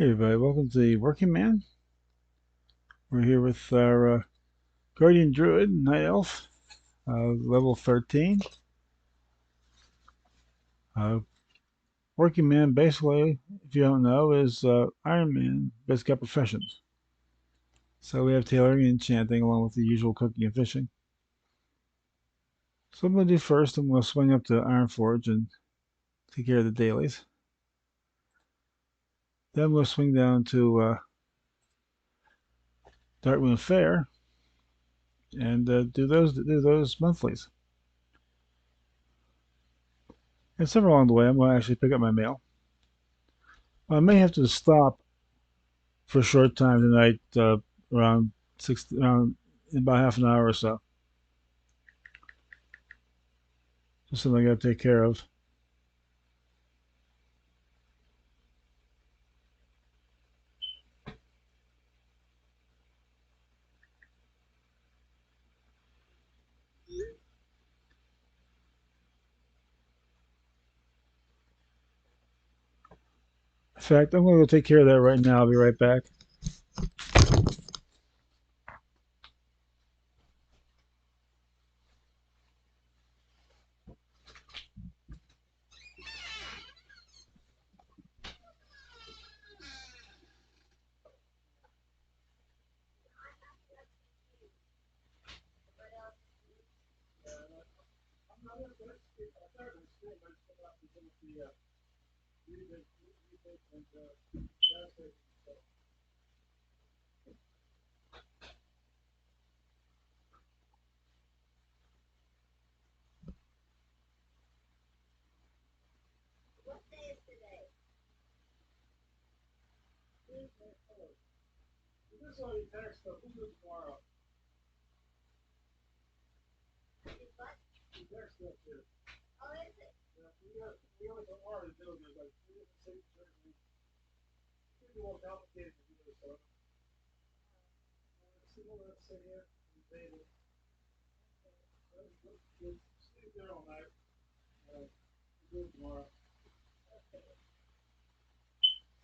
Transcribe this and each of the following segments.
Hey everybody, welcome to the Working Man. We're here with our Guardian Druid, Night Elf, level 13. Uh, Working Man, basically, if you don't know, is Iron Man, best got professions. So we have tailoring and enchanting along with the usual cooking and fishing. So I'm going to do first, I'm going to swing up to Ironforge and take care of the dailies. Then I'm going to swing down to Darkmoon Faire and do those monthlies. And somewhere along the way, I'm going to actually pick up my mail. I may have to stop for a short time tonight, around around in about half an hour or so. Just something I got to take care of. In fact, I'm going to go take care of that right now. I'll be right back.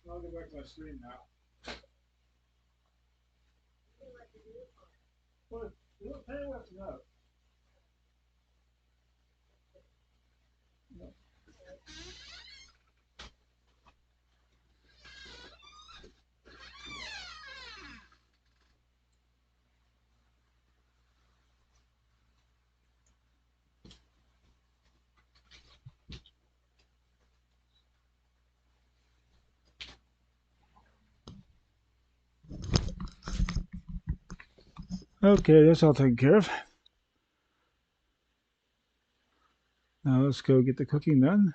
I'll get back to my screen now. But you know, tell you what to know. Okay, that's all taken care of. Now let's go get the cooking done.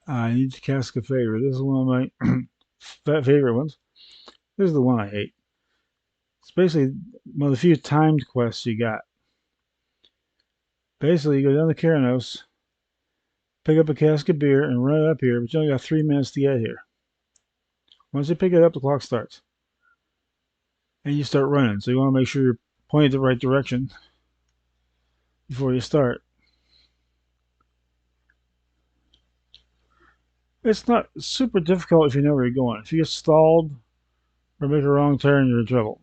I need to cast a favor. This is one of my favorite ones. This is the one I hate. It's basically one of the few timed quests you got. Basically, you go down to Keranos, pick up a cask of beer, and run it up here, but you only got 3 minutes to get here. Once you pick it up, the clock starts. And you start running. So you want to make sure you're pointing the right direction before you start. It's not super difficult if you know where you're going. If you get stalled or make a wrong turn, you're in trouble.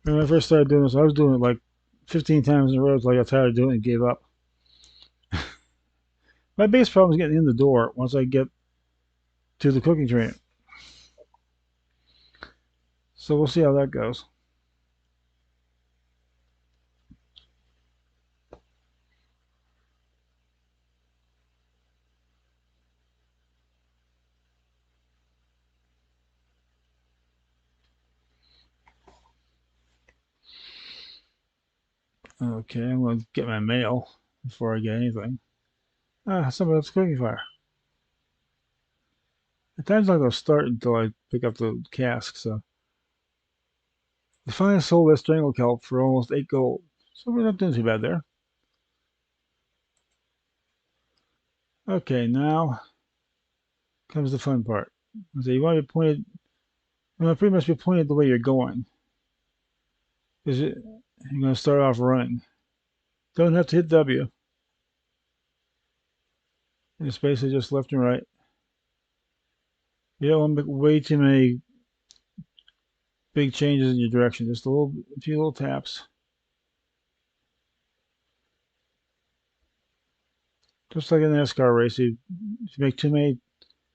When I first started doing this, I was doing it like 15 times in a row until I got tired of doing it and gave up. My biggest problem is getting in the door once I get to the cooking train. So we'll see how that goes. Okay, I'm going to get my mail before I get anything. Somebody else cooking fire. At times like they'll start until I pick up the cask, so. We finally sold that strangle kelp for almost 8 gold. So we're not doing too bad there. Okay, now comes the fun part. So you want to be pointed Well, it pretty much be pointed the way you're going. Because you're going to start off running. Don't have to hit W. It's basically just left and right. You don't want to make way too many big changes in your direction. Just a few little taps. Just like a NASCAR race, if you make too many,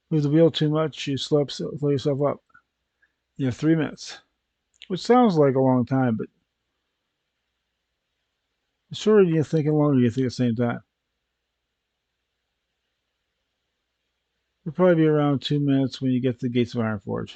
move the wheel too much, you slow yourself up. You have 3 minutes, which sounds like a long time, but the shorter you think and longer you think at the same time. It'll probably be around 2 minutes when you get to the gates of Ironforge.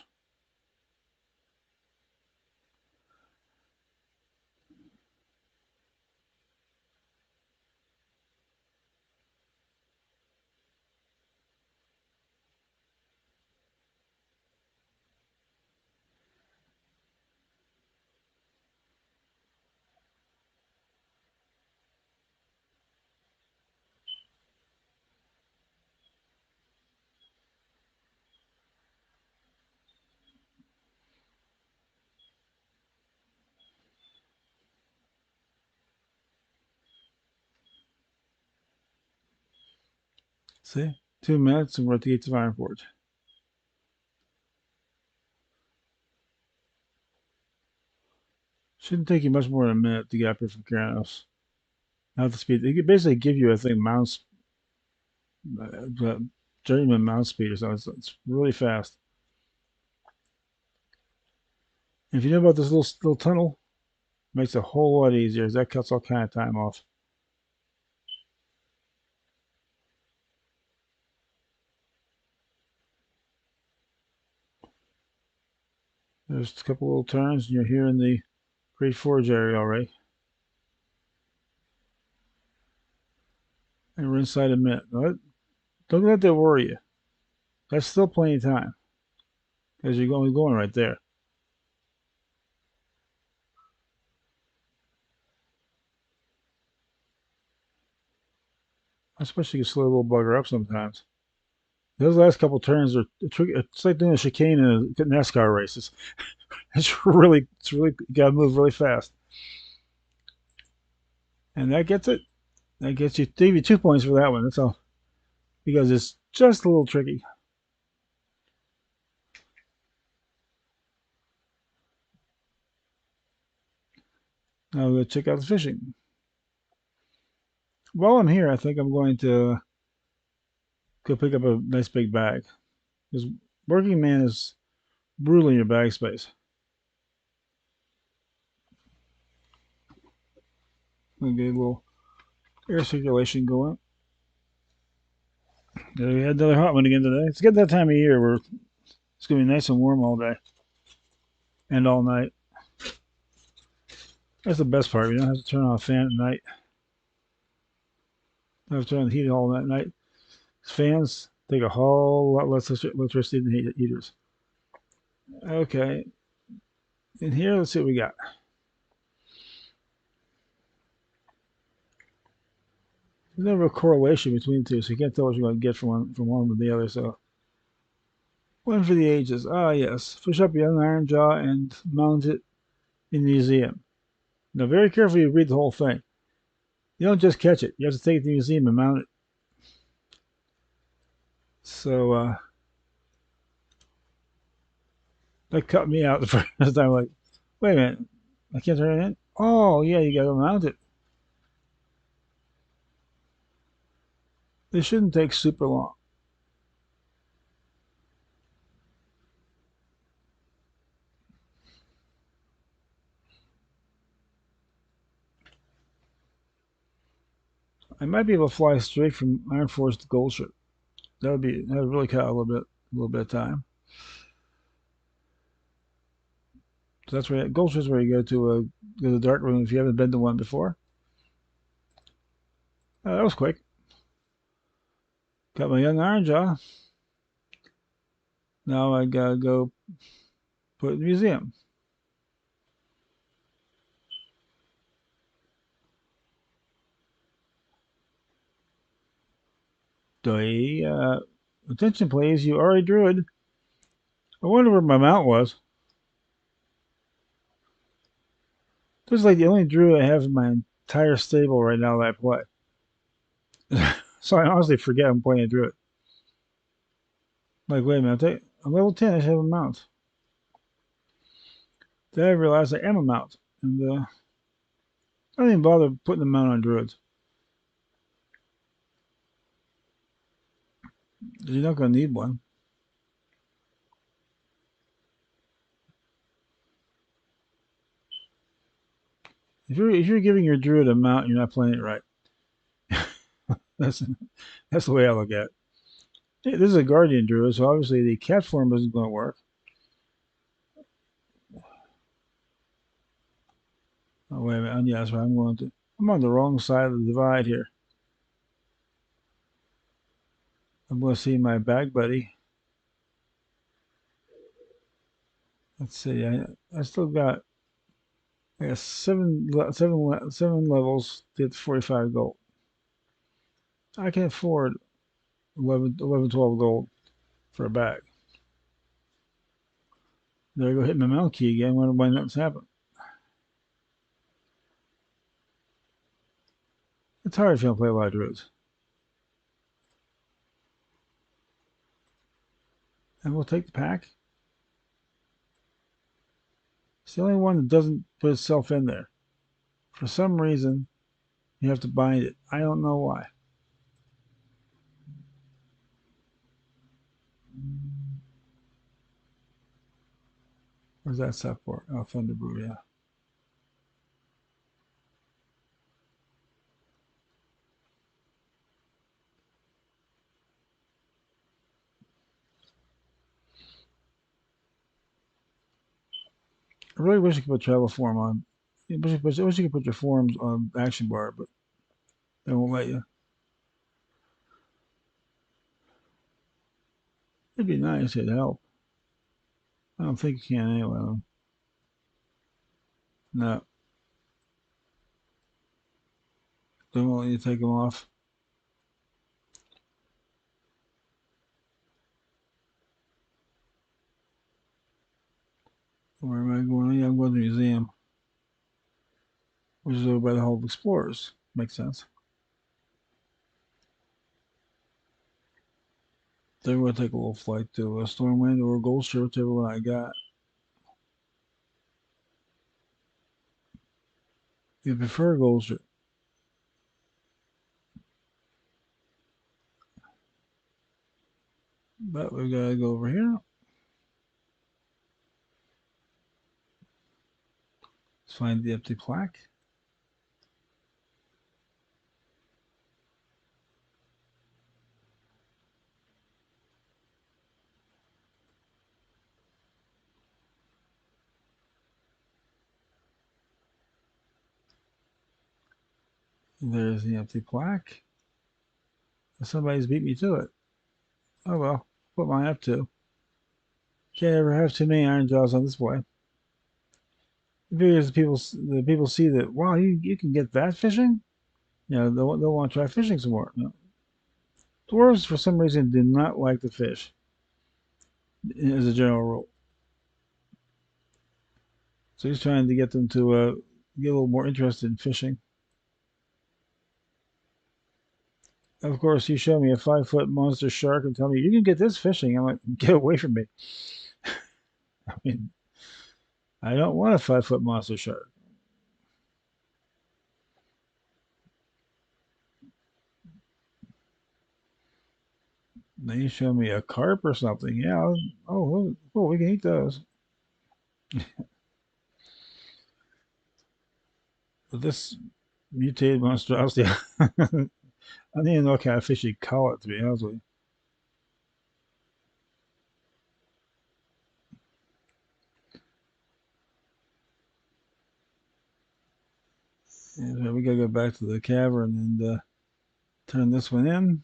See? 2 minutes and we're at the gates of Ironforge. Shouldn't take you much more than a minute to get up here from Keranos. Not the speed. They could basically give you, I think, journeyman mount speed or something. It's really fast. And if you know about this little tunnel, it makes it a whole lot easier. That cuts all kind of time off. There's a couple little turns, and you're here in the Great Forge area already. And we're inside a minute. Now, don't let that worry you. That's still plenty of time because you're going right there. Especially you can slow a little bugger up sometimes. Those last couple turns are tricky. It's like doing a chicane in a NASCAR race. It's really, you gotta move really fast. And that gets it. That gets you, give you 2 points for that one. That's all. Because it's just a little tricky. Now we'll go check out the fishing. While I'm here, I think I'm going to go pick up a nice big bag. Because working man is brutal in your bag space. We'll get a little air circulation going. We had another hot one again today. It's getting that time of year where it's going to be nice and warm all day and all night. That's the best part. You don't have to turn on a fan at night. You don't have to turn on the heat all night. Fans take a whole lot less electricity than heaters. Okay. In here, let's see what we got. There's no real correlation between the two, so you can't tell what you're going to get from one to the other. So, one for the ages. Ah, yes. Fish up a young iron jaw and mount it in the museum. Now, very carefully read the whole thing. You don't just catch it. You have to take it to the museum and mount it. So, that cut me out the first time. Like, wait a minute. I can't turn it in? Oh, yeah, you got to mount it. This shouldn't take super long. I might be able to fly straight from Ironforge to Goldship. That would really cut a little bit of time. So that's where Goldship is where you go to the dark room if you haven't been to one before. That was quick. Got my young iron jaw. Now I gotta go put it in the museum. Attention please, you are a druid. I wonder where my mount was. This is like the only druid I have in my entire stable right now that I play. So I honestly forget I'm playing a druid. Like, wait a minute, I'm level 10, I should have a mount. Then I realized I am a mount. And I don't even bother putting the mount on druids. You're not going to need one. If you're giving your druid a mount, you're not playing it right. That's that's the way I look at it. Hey, this is a guardian druid, so obviously the cat form isn't going to work. Oh wait a minute, yeah, that's right. I'm on the wrong side of the divide here. I'm going to see my bag buddy. Let's see. I still got seven levels to get 45 gold. I can afford 12 gold for a bag. There I go hit my mount key again. Wonder why nothing's happened. It's hard if you don't play a lot of druids. And we'll take the pack. It's the only one that doesn't put itself in there. For some reason, you have to bind it. I don't know why. Where's that stuff for? Oh, Thunderbrew, yeah. I really wish you could put travel form on. I wish you could put your forms on action bar, but they won't let you. It'd be nice. It'd help. I don't think you can anyway. Though. No, they won't let you take them off. Where am I going? Yeah, I'm going to the museum, which is over by the Hall of Explorers. Makes sense. Then we're going to take a little flight to Stormwind or Goldshire, whichever one I got. You prefer Goldshire, but we got to go over here. Let's find the empty plaque. There's the empty plaque. Somebody's beat me to it. Oh well, what am I up to? Can't ever have too many iron jaws on display. Because the people see that, wow, you can get that fishing. They'll want to try fishing some more. No. Dwarves for some reason do not like to fish, as a general rule. So he's trying to get them to get a little more interested in fishing. Of course, you show me a 5 foot monster shark and tell me you can get this fishing. I'm like, get away from me. I mean, I don't want a 5 foot monster shark. Then you show me a carp or something. Yeah. Oh, we can eat those. But this mutated monstrosity, I don't even know what kind of fish you call it, to be honest with you. And we gotta go back to the cavern and turn this one in.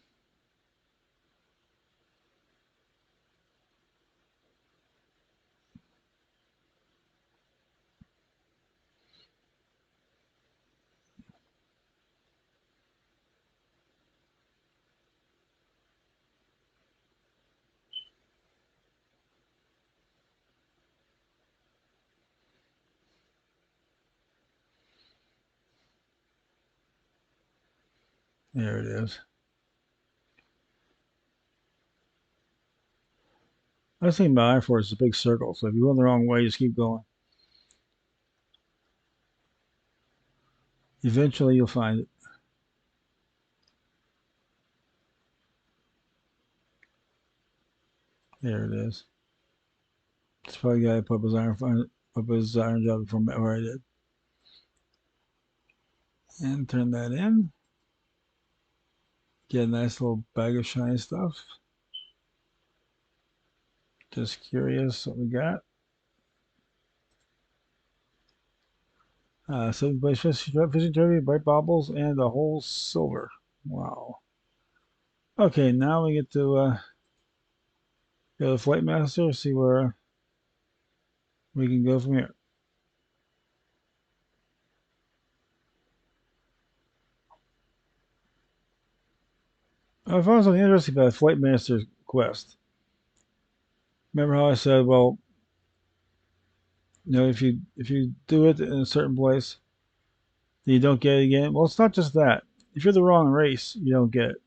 There it is. I was thinking about I-4 is a big circle, so if you go the wrong way, just keep going. Eventually, you'll find it. There it is. It's probably the guy who put his iron job before where I did. And turn that in. Get a nice little bag of shiny stuff. Just curious what we got. Seven place fishing derby, bright baubles, and a whole silver. Wow. Okay, now we get to go to the Flight Master, see where we can go from here. I found something interesting about the Flight Master's quest. Remember how I said, well, if you do it in a certain place, then you don't get it again. Well, it's not just that. If you're the wrong race, you don't get it.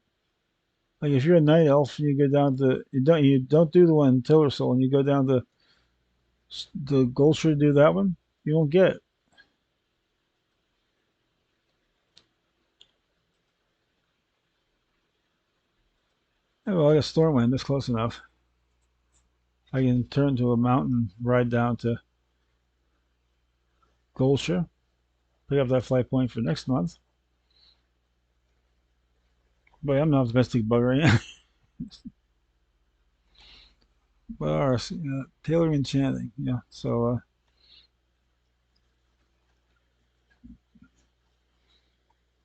Like if you're a night elf and you go down to you don't do the one in Tillersoul and you go down to the Gulcher to do that one, you don't get it. Yeah, well, I got Stormwind. That's close enough. I can turn to a mountain, ride down to Gulcher, pick up that flight point for next month. But I'm an optimistic bugger. Yeah. But ours, Taylor Enchanting. Yeah. So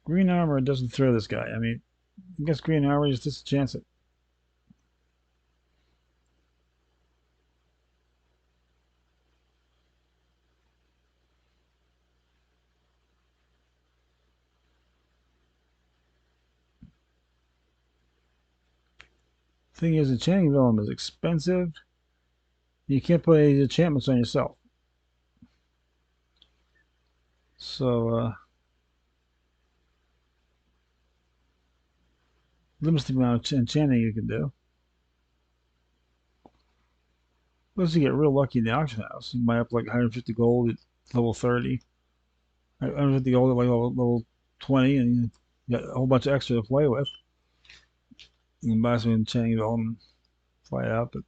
green armor doesn't throw this guy. I mean, I guess green armor is just a chance it. Thing is, enchanting vellum is expensive. You can't put any enchantments on yourself. So limits the amount of enchanting you can do. Unless you get real lucky in the auction house, you might up like 150 gold at level 30, 150 gold at like level 20, and you got a whole bunch of extra to play with. You can buy some enchanting vellum and fly out, but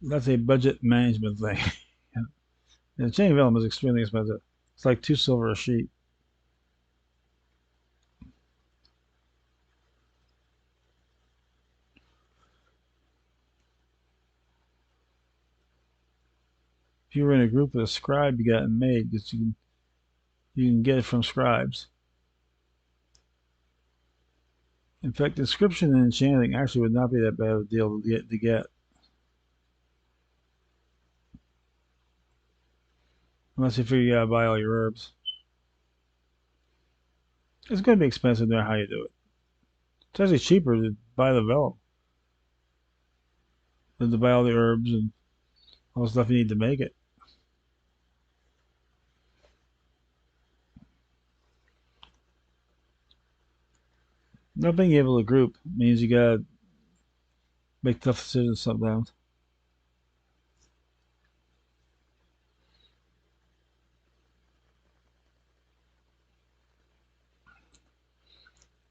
that's a budget management thing. And enchanting vellum is extremely expensive. It's like 2 silver a sheet. If you were in a group with a scribe, you got it made because you can get it from scribes. In fact, inscription and enchanting actually would not be that bad of a deal to get. Unless you figure you gotta buy all your herbs. It's gonna be expensive no matter how you do it. It's actually cheaper to buy the vellum than to buy all the herbs and all the stuff you need to make it. Not being able to group means you gotta make tough decisions sometimes.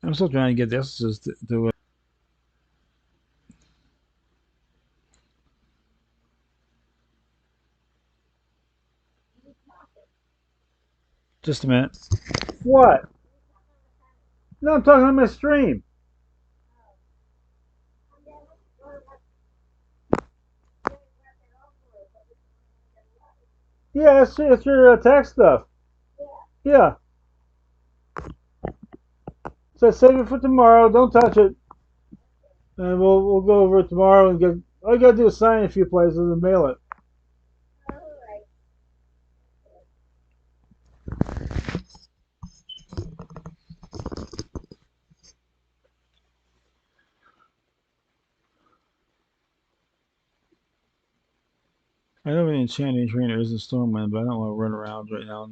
I'm still trying to get the essences to just a minute. What? No, I'm talking on my stream. Yeah, it's your tax stuff. Yeah. So save it for tomorrow. Don't touch it, and we'll go over it tomorrow and get. All you gotta do is sign a few places and mail it. I know the enchanting trainer is a Stormwind, but I don't want to run around right now.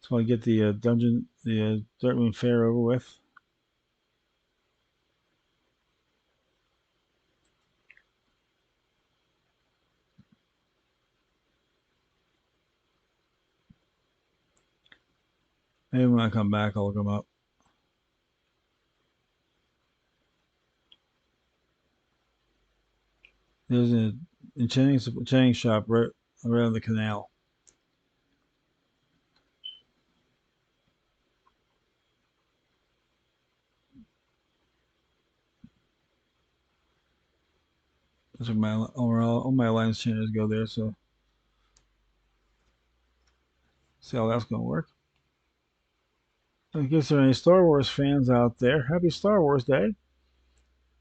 So I get the Darkmoon Faire over with. Maybe when I come back, I'll look them up. There's a enchanting shop right around the canal. That's where all my alliance channels go there. So see how that's gonna work. In case there are any Star Wars fans out there, happy Star Wars Day.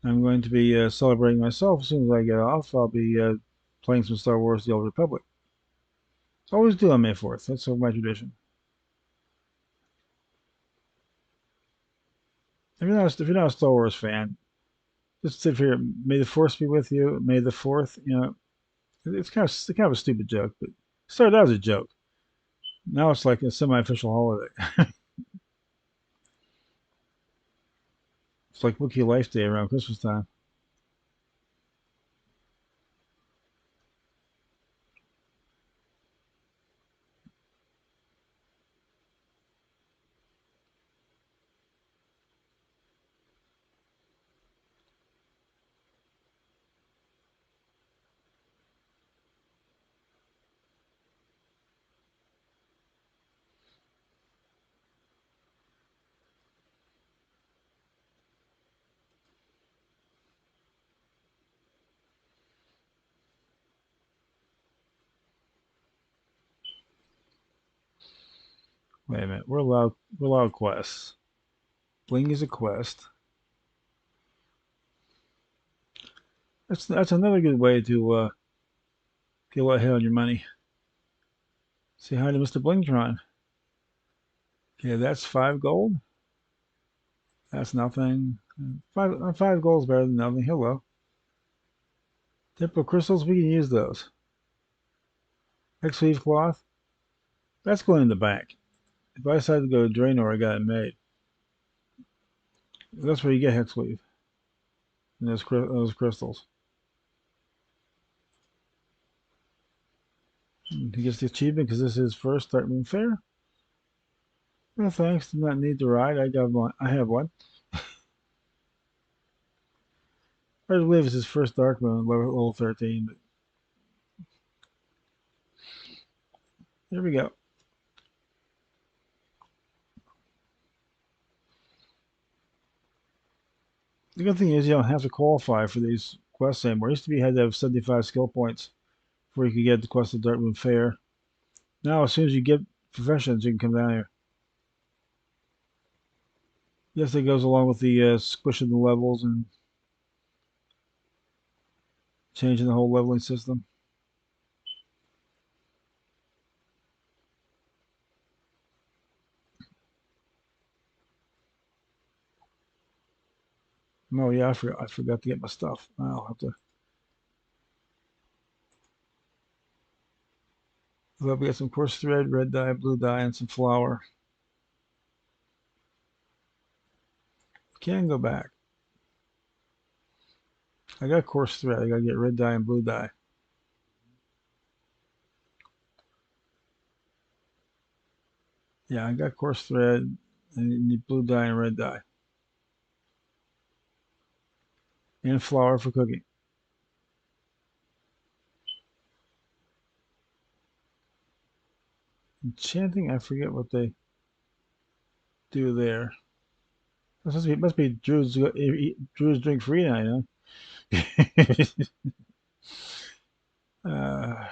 I'm going to be celebrating myself as soon as I get off. I'll be playing some Star Wars: The Old Republic. Always do on May 4th. That's sort of my tradition. If you're not a Star Wars fan, just sit here. May the Force be with you. May the Fourth. You know, it's kind of a stupid joke, but it started out as a joke. Now it's like a semi-official holiday. It's like Wookiee Life Day around Christmas time. Wait a minute. We're allowed quests. Bling is a quest. That's another good way to get a lot ahead on your money. Say hi to Mr. Blingtron. Okay, that's 5 gold. That's nothing. Five gold is better than nothing. Hello. Temple crystals, we can use those. X-Weave cloth, that's going in the bank. If I decide to go to Draenor, I got it made. That's where you get Hexweave and those crystals. He gets the achievement because this is his first Darkmoon Faire. No thanks, do not need to ride. I got one. I have one. I believe it's his first Darkmoon, level 13. But here we go. The good thing is you don't have to qualify for these quests anymore. It used to be you had to have 75 skill points before you could get the quest of Darkmoon Faire. Now, as soon as you get professions, you can come down here. Yes, it goes along with the squishing the levels and changing the whole leveling system. Oh yeah, I forgot to get my stuff. I'll have to get some coarse thread, red dye, blue dye, and some flour. Can go back. I got coarse thread. I gotta get red dye and blue dye. Yeah, I got coarse thread and you need blue dye and red dye. And flour for cooking. Enchanting, I forget what they do there. It must be Drew's drink free now, you know? uh,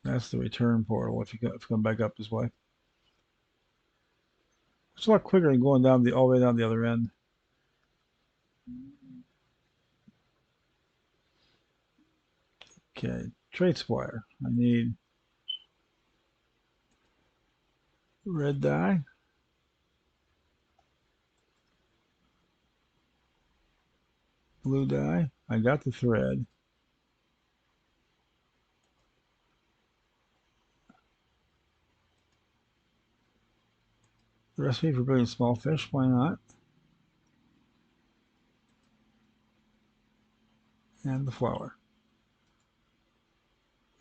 that's the return portal if you come back up this way. It's a lot quicker than going down all the way down the other end. Okay, trait supplier. I need red dye. blue dye. I got the thread. The recipe for brilliant small fish, why not? And the flour.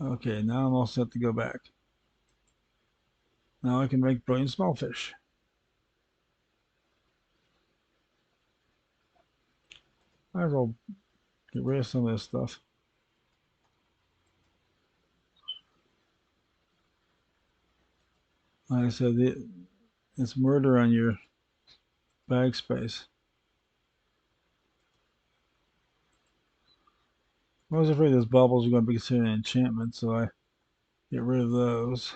Okay, now I'm all set to go back. Now I can make brilliant small fish. Might as well get rid of some of this stuff. Like I said, it's murder on your bag space. I was afraid those bubbles were going to be considered an enchantment, so I get rid of those.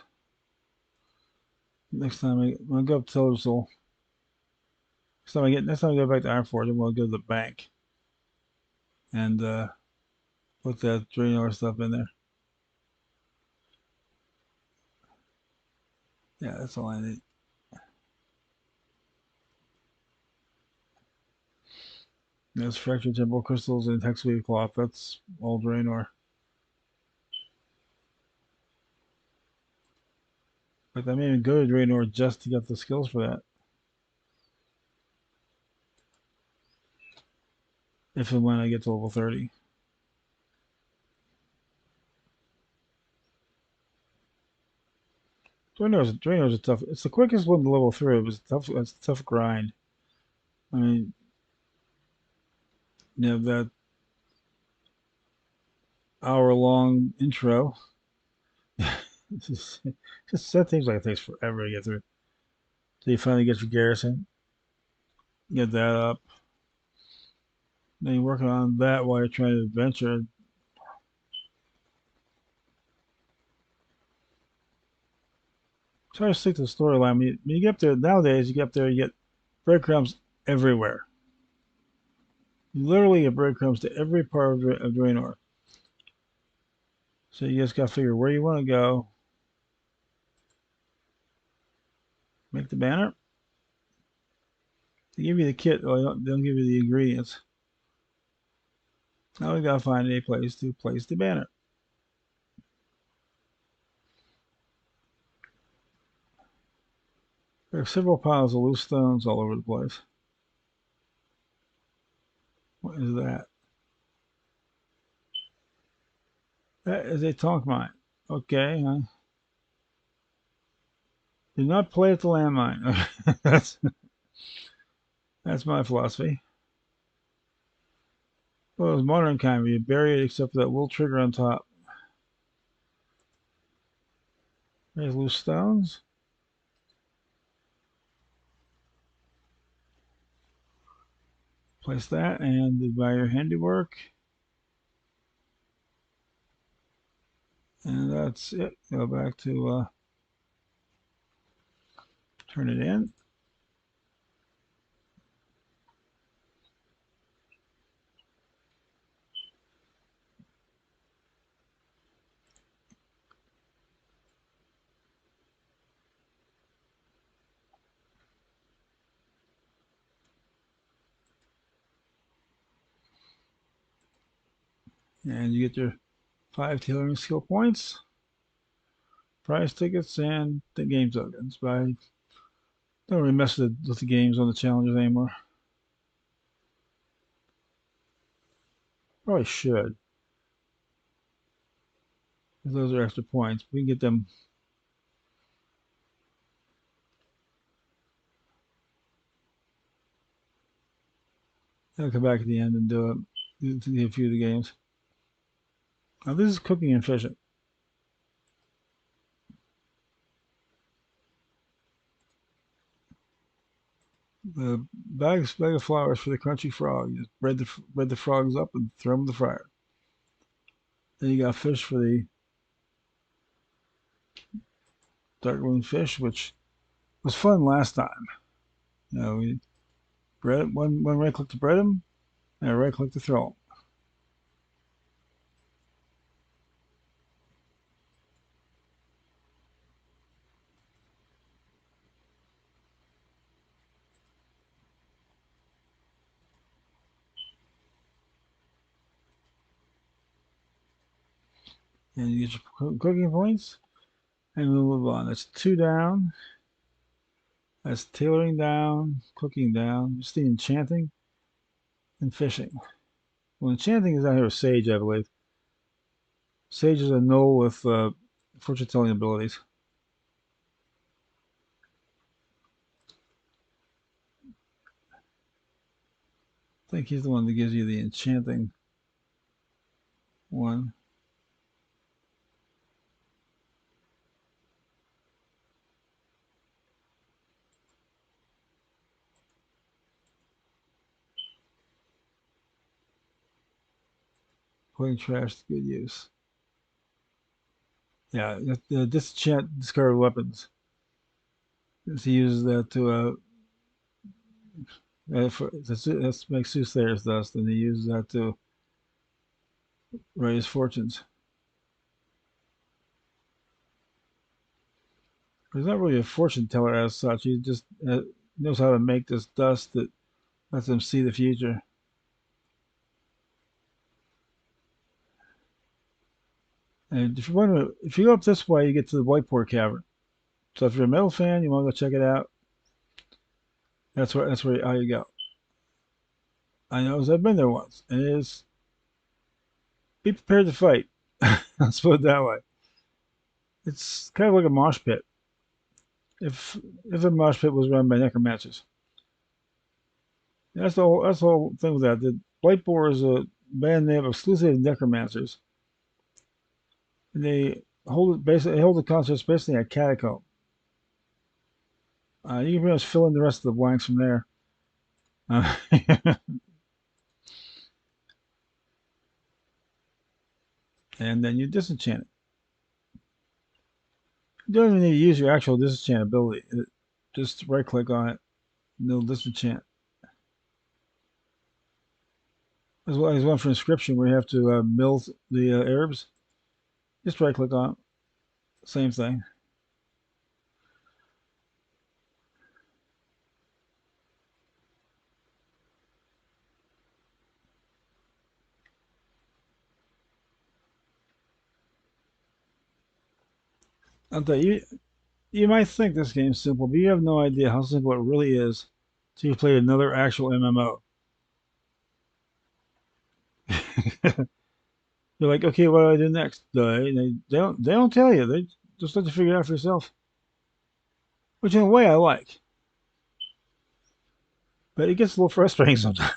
Next time when I go up to Tellersoul, next time I go back to Ironforge, I'm going to go to the bank and put that Draenor stuff in there. Yeah, that's all I need. There's fractured temple crystals and hexweave cloth. That's all Draenor. But I may even go to Draenor just to get the skills for that. If and when I get to level 30. Draenor's a tough. It's the quickest one to level through, but it's a tough grind. I mean, you know that hour-long intro. just that seems like it takes forever to get through. So you finally get your garrison, get that up. Then you're working on that while you're trying to adventure. Try to stick to the storyline. When you get up there nowadays, you get up there, you get breadcrumbs everywhere. You literally get breadcrumbs to every part of Draenor. So you just got to figure where you want to go. Make the banner. They give you the kit, though. They don't give you the ingredients. Now we got to find a place to place the banner. There are several piles of loose stones all over the place. What is that? That is a tonk mine. Okay. Do not play at the landmine. that's my philosophy. Well, it's modern kind where you bury it except for that little trigger on top. There's loose stones. Place that and buy your handiwork. And that's it. Go back to turn it in. And you get your 5 tailoring skill points, prize tickets, and the game tokens. But I don't really mess with the games on the challenges anymore. Probably should. Those are extra points. We can get them. I'll come back at the end and do it. Do a few of the games. Now this is cooking and fishing. The bag of flowers for the crunchy frog. You just bread the frogs up and throw them in the fryer. Then you got fish for the dark moon fish, which was fun last time. You know, we bread one right click to bread them, and a right click to throw them. And you get your cooking points, and we'll move on. That's 2 down. That's tailoring down, cooking down. Just the enchanting and fishing. Well, enchanting is out here with Sage, I believe. Sage is a gnoll with fortune telling abilities. I think he's the one that gives you the enchanting one. Putting trash to good use. Yeah, disenchant discarded weapons. He uses that to that makes soothsayer's dust, and he uses that to raise fortunes. He's not really a fortune teller as such. He just knows how to make this dust that lets him see the future. And if you want to, if you go up this way, you get to the Whiteport Cavern. So if you're a metal fan, you want to go check it out. That's where how you go. I know, 'cause I've been there once, and it is be prepared to fight. Let's put it that way. It's kind of like a mosh pit. If a mosh pit was run by necromancers, that's the whole thing with that. The Whiteboard is a band name exclusive to necromancers, and they hold the concerts basically at catacomb. You can pretty much fill in the rest of the blanks from there. Uh, and then you disenchant it. You don't even need to use your actual disenchant ability. Just right click on it, and it'll disenchant. As well as one for inscription where you have to mill the herbs. Just right click on it. Same thing. I'll tell you, you might think this game's simple, but you have no idea how simple it really is until you play another actual MMO. You're like, okay, what do I do next? They don't tell you. They just let you figure it out for yourself. Which in a way I like, but it gets a little frustrating sometimes.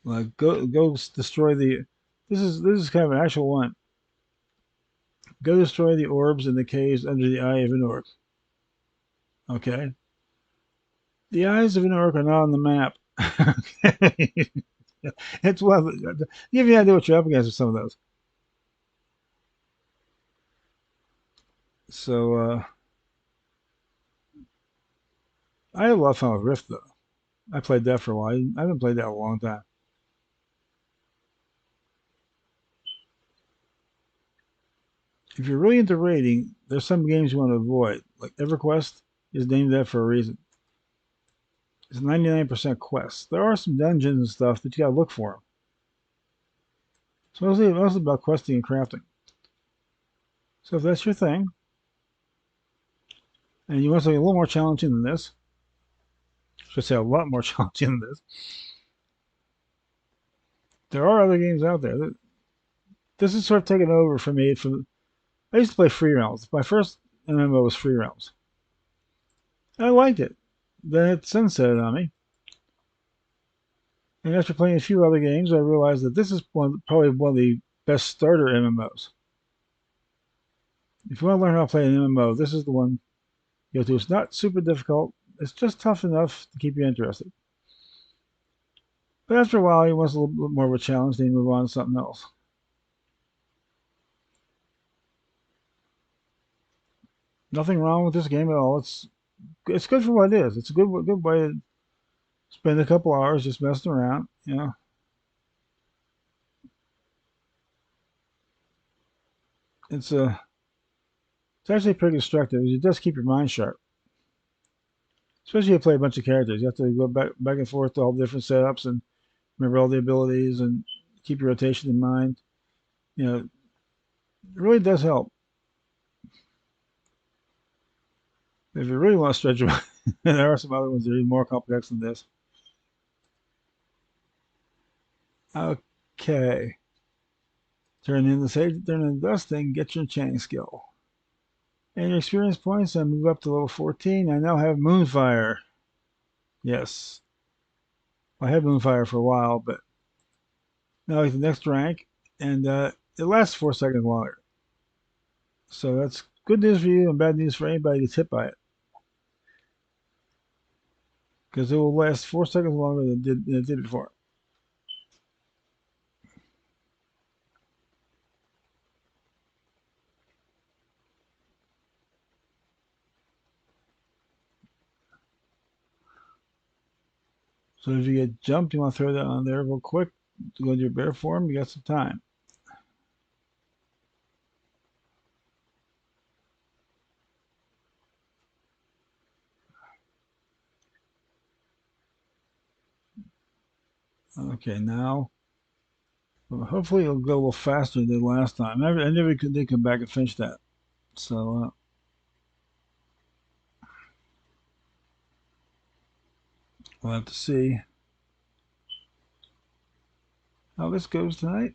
Like go destroy the. This is kind of an actual one. Go destroy the orbs in the caves under the Eye of an Orc. Okay, the eyes of an orc are not on the map. It's well, give you an idea what you're up against with some of those. So I had a lot of fun with Rift though. I played that for a while. I haven't played that in a long time. If you're really into raiding, there's some games you want to avoid. Like EverQuest is named that for a reason. It's 99% quests. There are some dungeons and stuff that you gotta look for them. It's mostly about questing and crafting. So if that's your thing, and you want something a little more challenging than this, I should say a lot more challenging than this, there are other games out there. This is sort of taken over for me. I used to play Free Realms. My first MMO was Free Realms. I liked it. Then it sunsetted on me. And after playing a few other games, I realized that this is probably one of the best starter MMOs. If you want to learn how to play an MMO, this is the one you go to. It's not super difficult. It's just tough enough to keep you interested. But after a while, you want a little bit more of a challenge, then you move on to something else. Nothing wrong with this game at all. It's good for what it is. It's a good way to spend a couple hours just messing around. It's a it's actually pretty constructive. It does keep your mind sharp. Especially if you play a bunch of characters. You have to go back and forth to all the different setups and remember all the abilities and keep your rotation in mind. You know, it really does help. If you really want to stretch them, there are some other ones that are even more complex than this. Okay. Turn in the sage, turn in the dust thing, get your enchanting skill. And your experience points, I move up to level 14. I now have Moonfire. Yes. I had Moonfire for a while, but now it's the next rank, and it lasts 4 seconds longer. So that's good news for you and bad news for anybody who gets hit by it. Because it will last 4 seconds longer than it did before. So if you get jumped, you want to throw that on there real quick to go to your bear form. You got some time. Okay, now hopefully it'll go a little faster than last time. I never did come back and finish that. So we'll have to see how this goes tonight.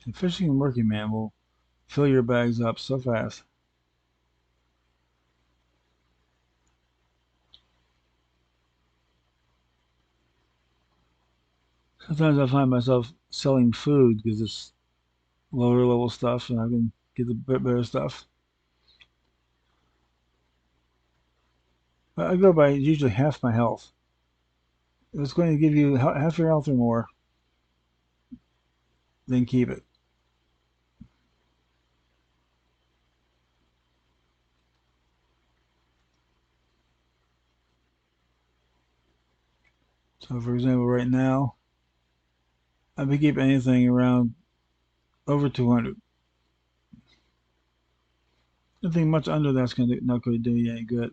And fishing and working man will fill your bags up so fast. Sometimes I find myself selling food because it's lower level stuff and I can get the better stuff. I go by usually half my health. If it's going to give you half your health or more, then keep it. So, for example, right now, I've been keeping anything around over 200. Anything much under that's not going to do you any good.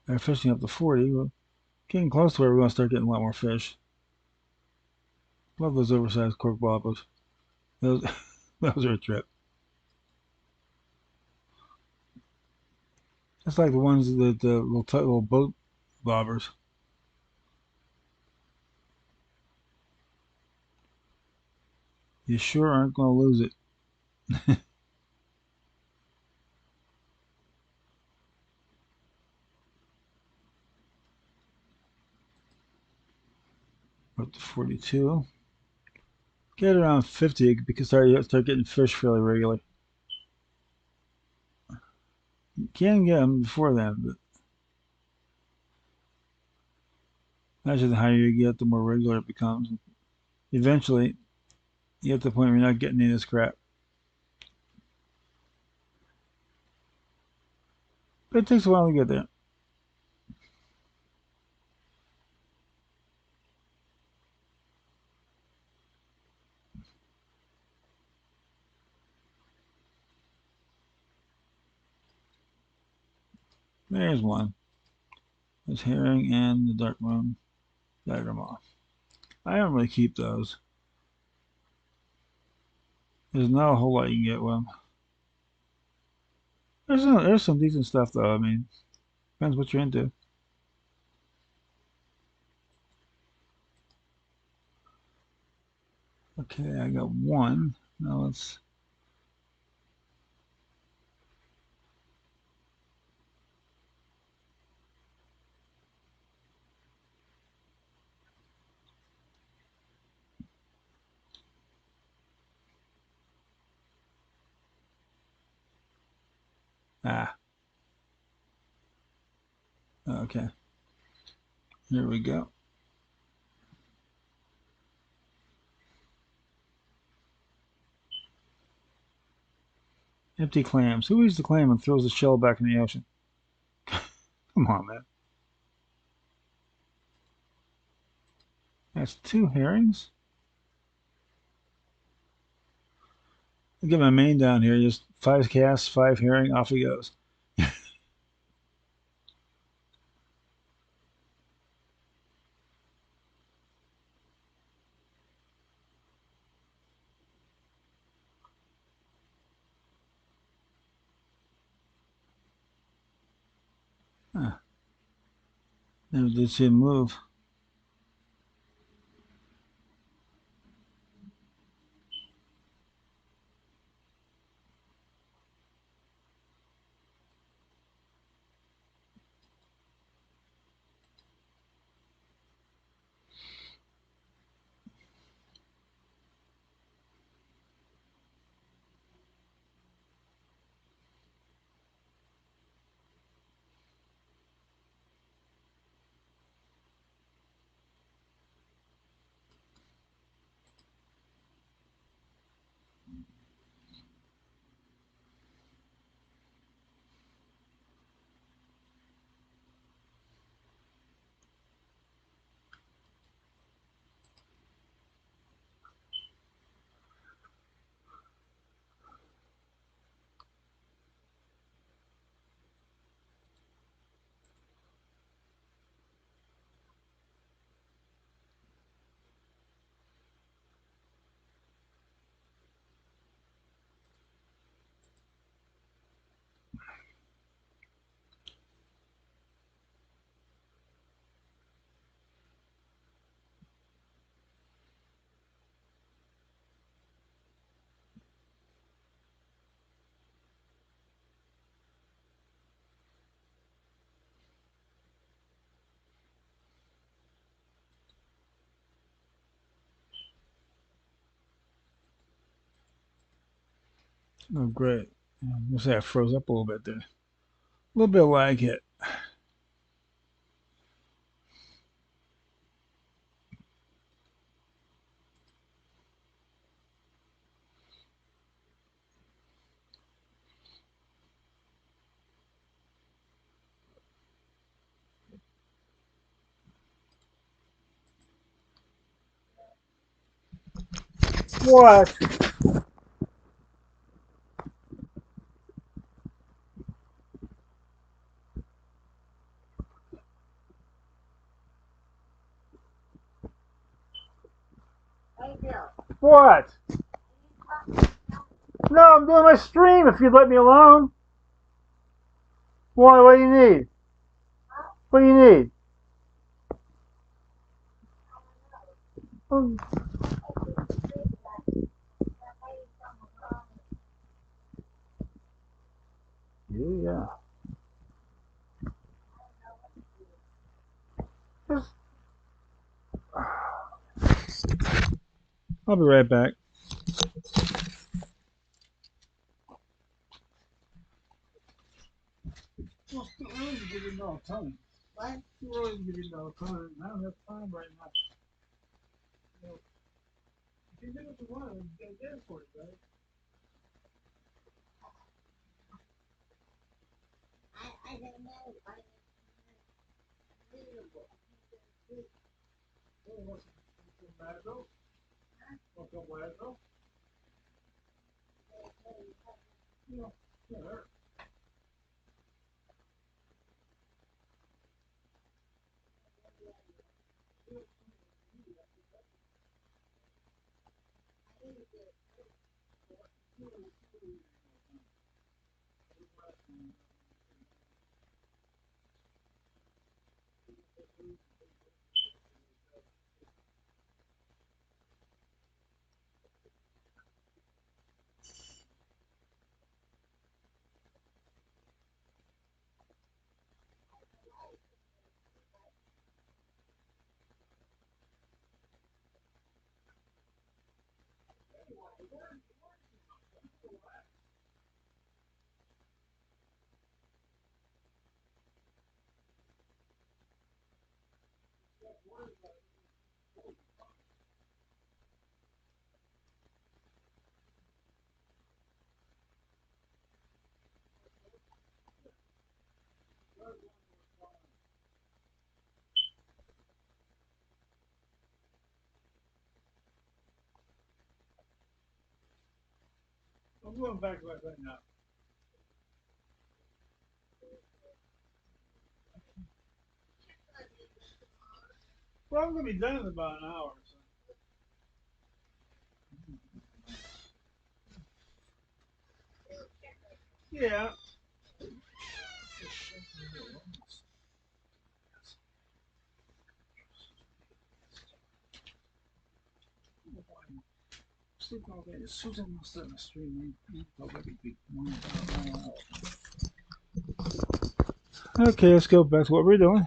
They're fishing up to 40. Well, getting close to where we're going to start getting a lot more fish. Love those oversized cork bobbers. Those, those are a trip. It's like the ones that the little boat bobbers. You sure aren't going to lose it. Up to 42. Get around 50 because start getting fish fairly regularly. You can get them before then, but imagine the higher you get, the more regular it becomes. Eventually, you get to the point where you're not getting any of this crap. But it takes a while to get there. There's one. There's herring and the dark moon dagger moth. I don't really keep those. There's not a whole lot you can get with them. There's some decent stuff though. I mean, depends what you're into. Okay, I got one. Now let's. Ah, okay. Here we go. Empty clams. Who eats the clam and throws the shell back in the ocean? Come on, man. That's two herrings? I'll get my main down here. Just five casts, five herring, off he goes. Huh. Never did see him move. Oh, great. I'm say I froze up a little bit there. A little bit of lag hit. What? What? No, I'm doing my stream if you'd let me alone. Why? What do you need? What do you need? Oh, yeah. Just, I'll be right back. Well, it's too early to give you no time. What? Too early to give you no time. I don't have time right now. You know, you can do what you want. You can get it for it, right? Oh, what's Matador? What's up, Matador? You know, yeah, I'm going back right now. Well, I'm going to be done in about an hour. So. Yeah. Sleep all day. Susan must have a stream. Okay, let's go back to what we're doing.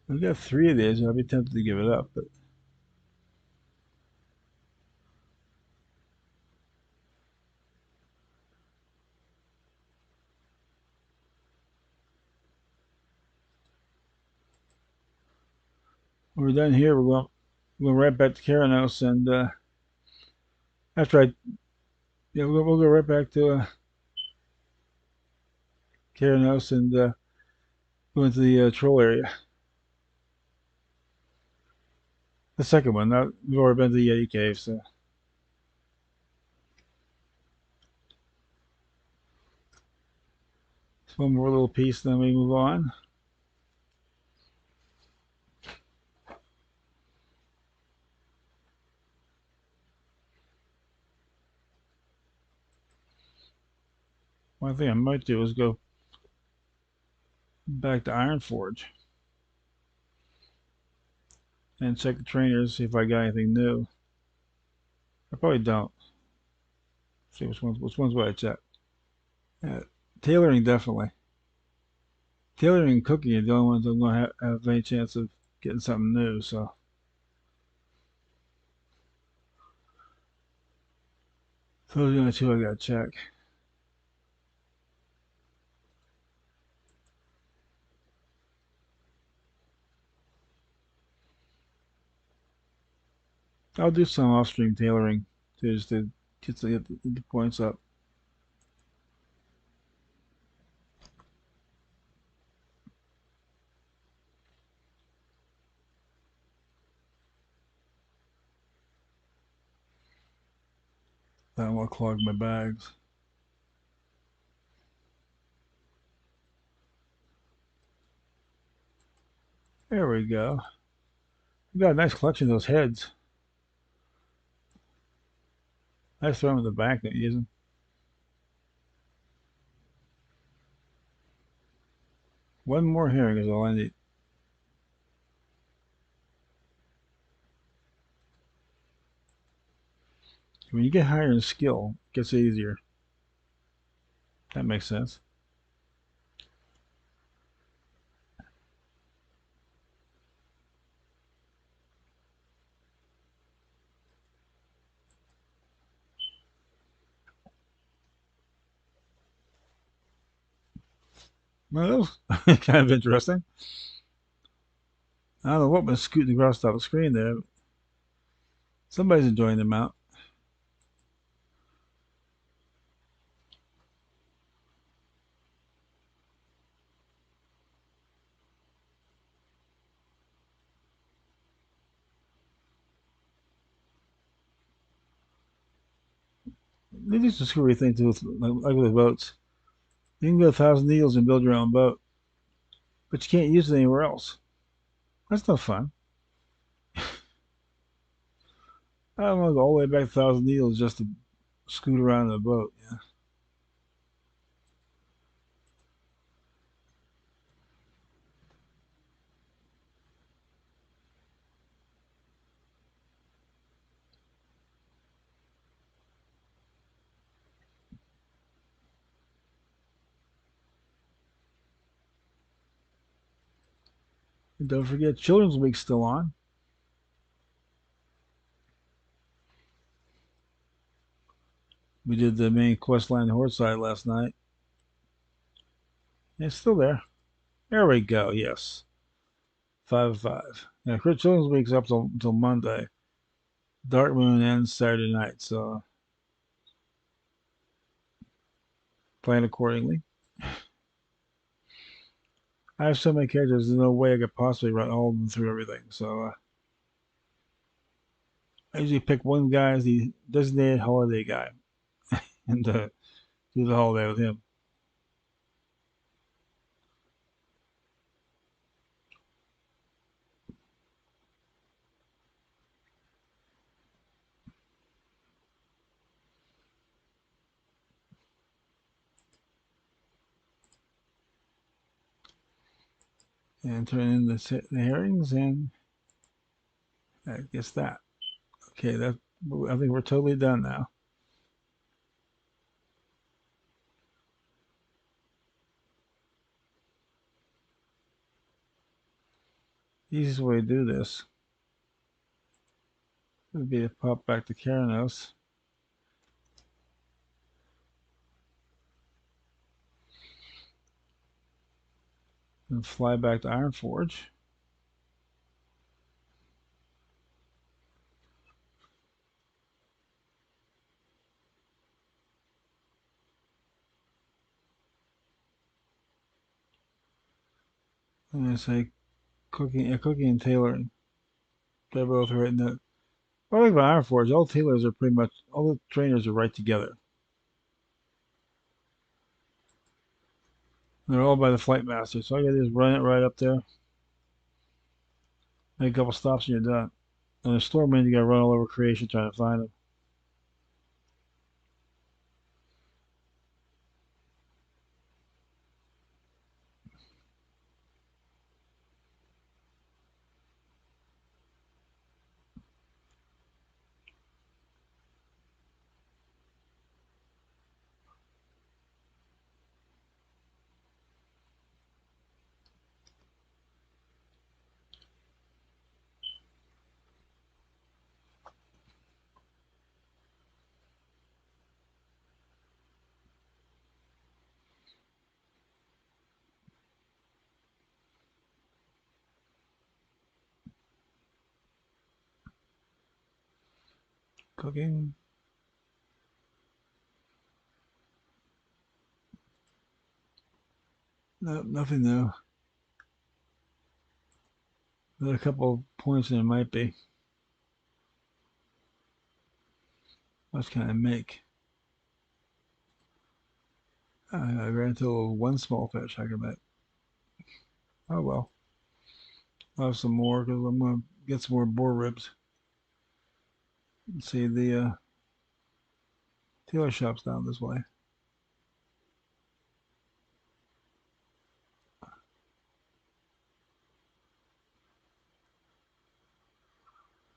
We got 3 of these. I'll be tempted to give it up, but when we're done here, we're going right back to Keranos, and after we'll go right back to Keranos and go into the troll area. The second one. Not, we've already been to the Yeti Cave, so. Just one more little piece, then we move on. One thing I might do is go back to Ironforge and check the trainers, see if I got anything new. I probably don't. See which ones would I check? Tailoring, definitely. Tailoring and cooking are the only ones I'm going to have any chance of getting something new. So those are the only two I got to check. I'll do some off-stream tailoring to just to get the points up. I don't want to clog my bags. There we go. We got a nice collection of those heads. I just throw them in the back, don't use them. One more herring is all I need. When you get higher in skill, it gets easier. That makes sense. Well, that was kind of interesting. I don't know what was scooting across the top of the screen there. But somebody's enjoying the mount. They do some screwy thing too, like with boats. You can go 1,000 needles and build your own boat, but you can't use it anywhere else. That's no fun. I don't want to go all the way back 1,000 needles just to scoot around in a boat. Yeah. And don't forget, Children's Week's still on. We did the main quest line Hordside last night. It's still there. There we go. Yes, 5 of 5. Yeah, Children's Week's up till Monday. Dark Moon ends Saturday night, so plan accordingly. I have so many characters, there's no way I could possibly run all of them through everything. So I usually pick one guy as the designated holiday guy and do the holiday with him. And turn in the herrings, and I guess that. Okay, that I think we're totally done now. The easiest way to do this would be to pop back to Keranos and fly back to Ironforge. And I say cooking and tailoring. They're both right in that. What I like about Ironforge, all tailors are pretty much all the trainers are right together. They're all by the flight master, so all you gotta do is run it right up there, make a couple stops, and you're done. And the Stormwind, you gotta run all over creation trying to find them. Cooking, no, nothing new. There's a couple points that it might be. What can I make? I ran into one small fish I can make. Oh well, I'll have some more because I'm gonna get some more boar ribs. See the tailor shop's down this way.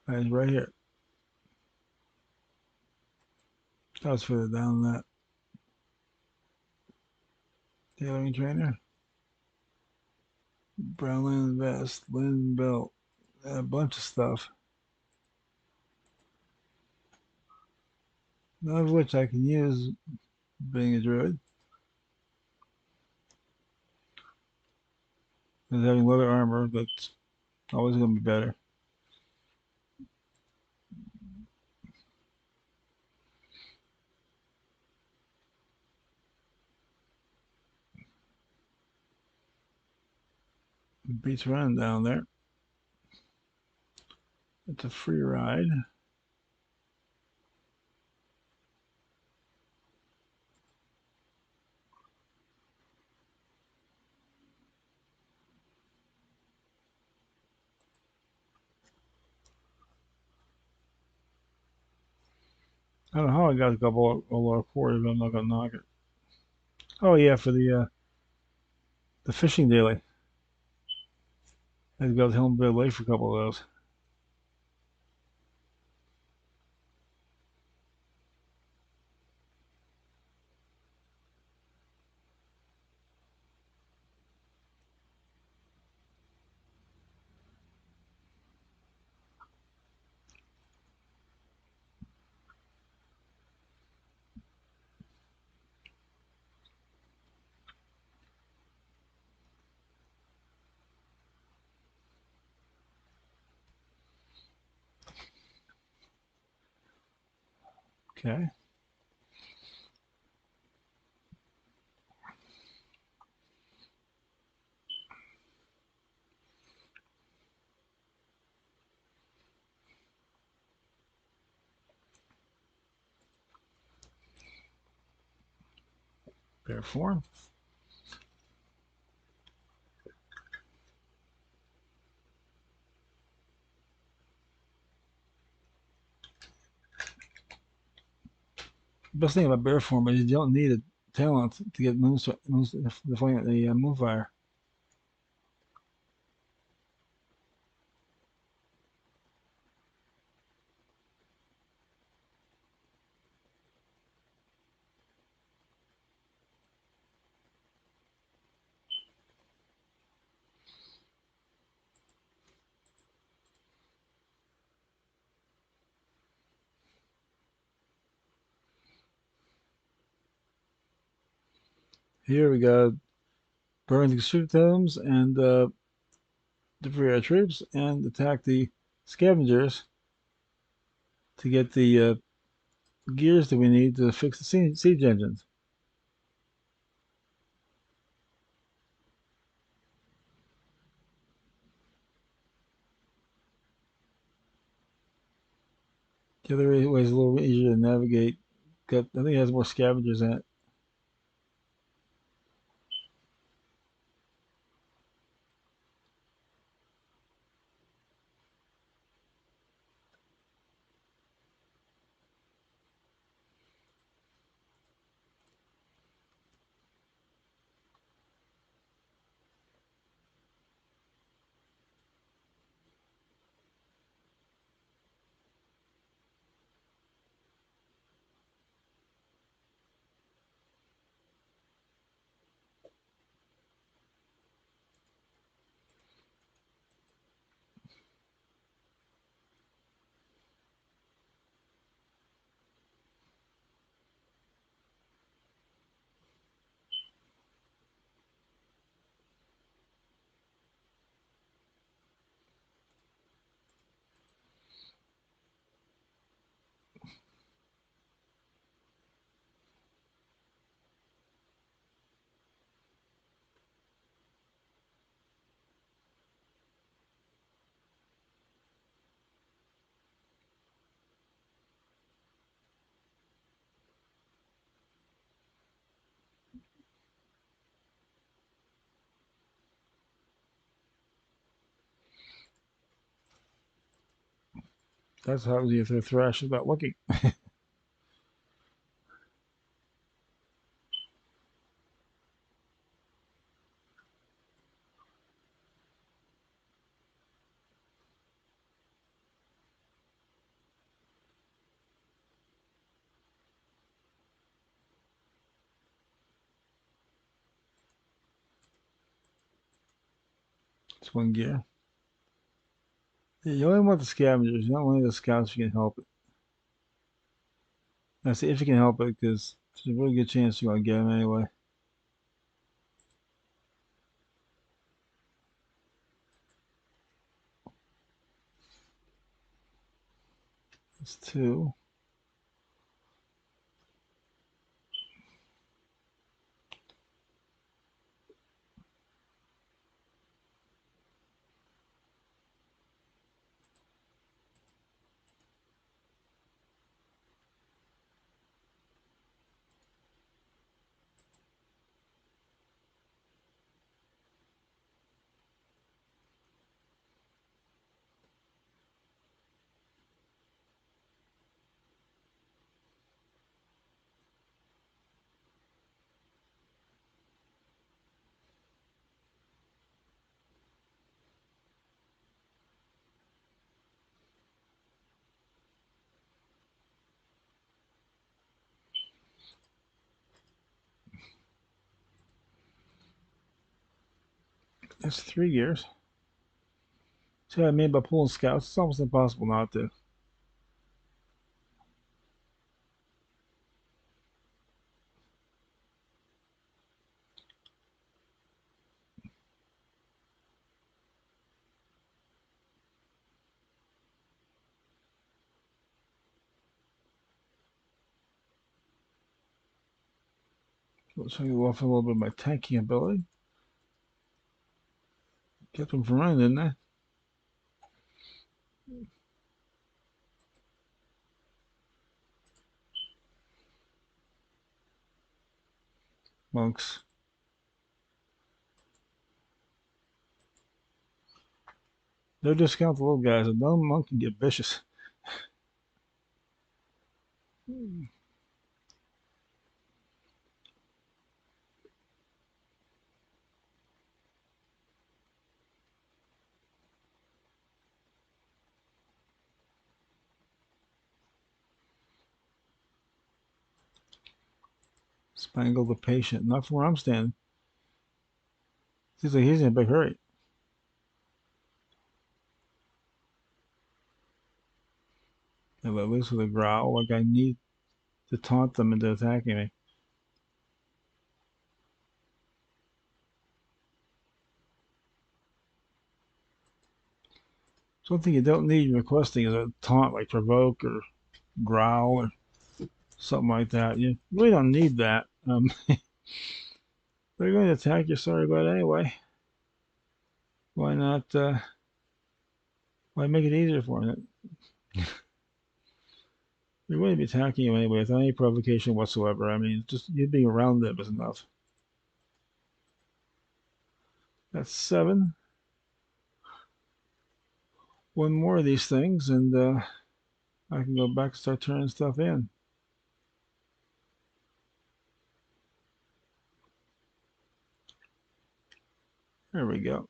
It's right here. I was further down than that. Tailoring trainer, brown linen vest, linen belt, a bunch of stuff. None of which I can use being a druid. Because having leather armor, that's always going to be better. Beats running down there. It's a free ride. I don't know how I got a couple a lot of quarters, but I'm not gonna knock it. Oh yeah, for the fishing daily. I had to go to Helm Bay Lake for a couple of those. Okay. Bear form. The best thing about bear form is you don't need a talent to get the Moonfire. Here we got burn the shoot totems and defeat our troops and attack the scavengers to get the gears that we need to fix the siege engines. The other way is a little easier to navigate. I think it has more scavengers in it. That's how you throw thrash without looking. It's one gear. You only want the scavengers. You don't want the scouts if you can help it. I say if you can help it, because there's a really good chance you're going to get them anyway. It's two. That's three gears. See what I mean by pulling scouts? It's almost impossible not to. I'll show you off a little bit of my tanking ability. Kept them from running, didn't I? Monks. No discount the little guys. A dumb monk can get vicious. Spangle the patient. Not from where I'm standing. Seems like he's in a big hurry. And at least with a growl, like I need to taunt them into attacking me. Something you don't need requesting is a taunt like provoke or growl or something like that. You really don't need that. They're going to attack you, sorry about it anyway. Why not? Why make it easier for them? They're going to be attacking you anyway without any provocation whatsoever. I mean, just you being around them is enough. That's 7. One more of these things, and I can go back and start turning stuff in. There we go.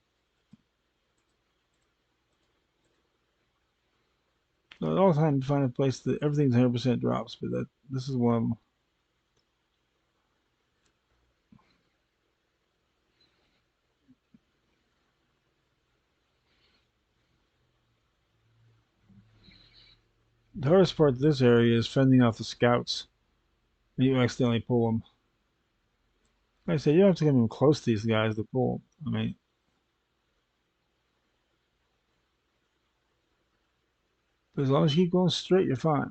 So all the time to find a place that everything's 100% drops, but this is one of them. The hardest part of this area is fending off the scouts. And you accidentally pull them. Like I said, you don't have to get them close to these guys to pull them. I mean, but as long as you keep going straight, you're fine.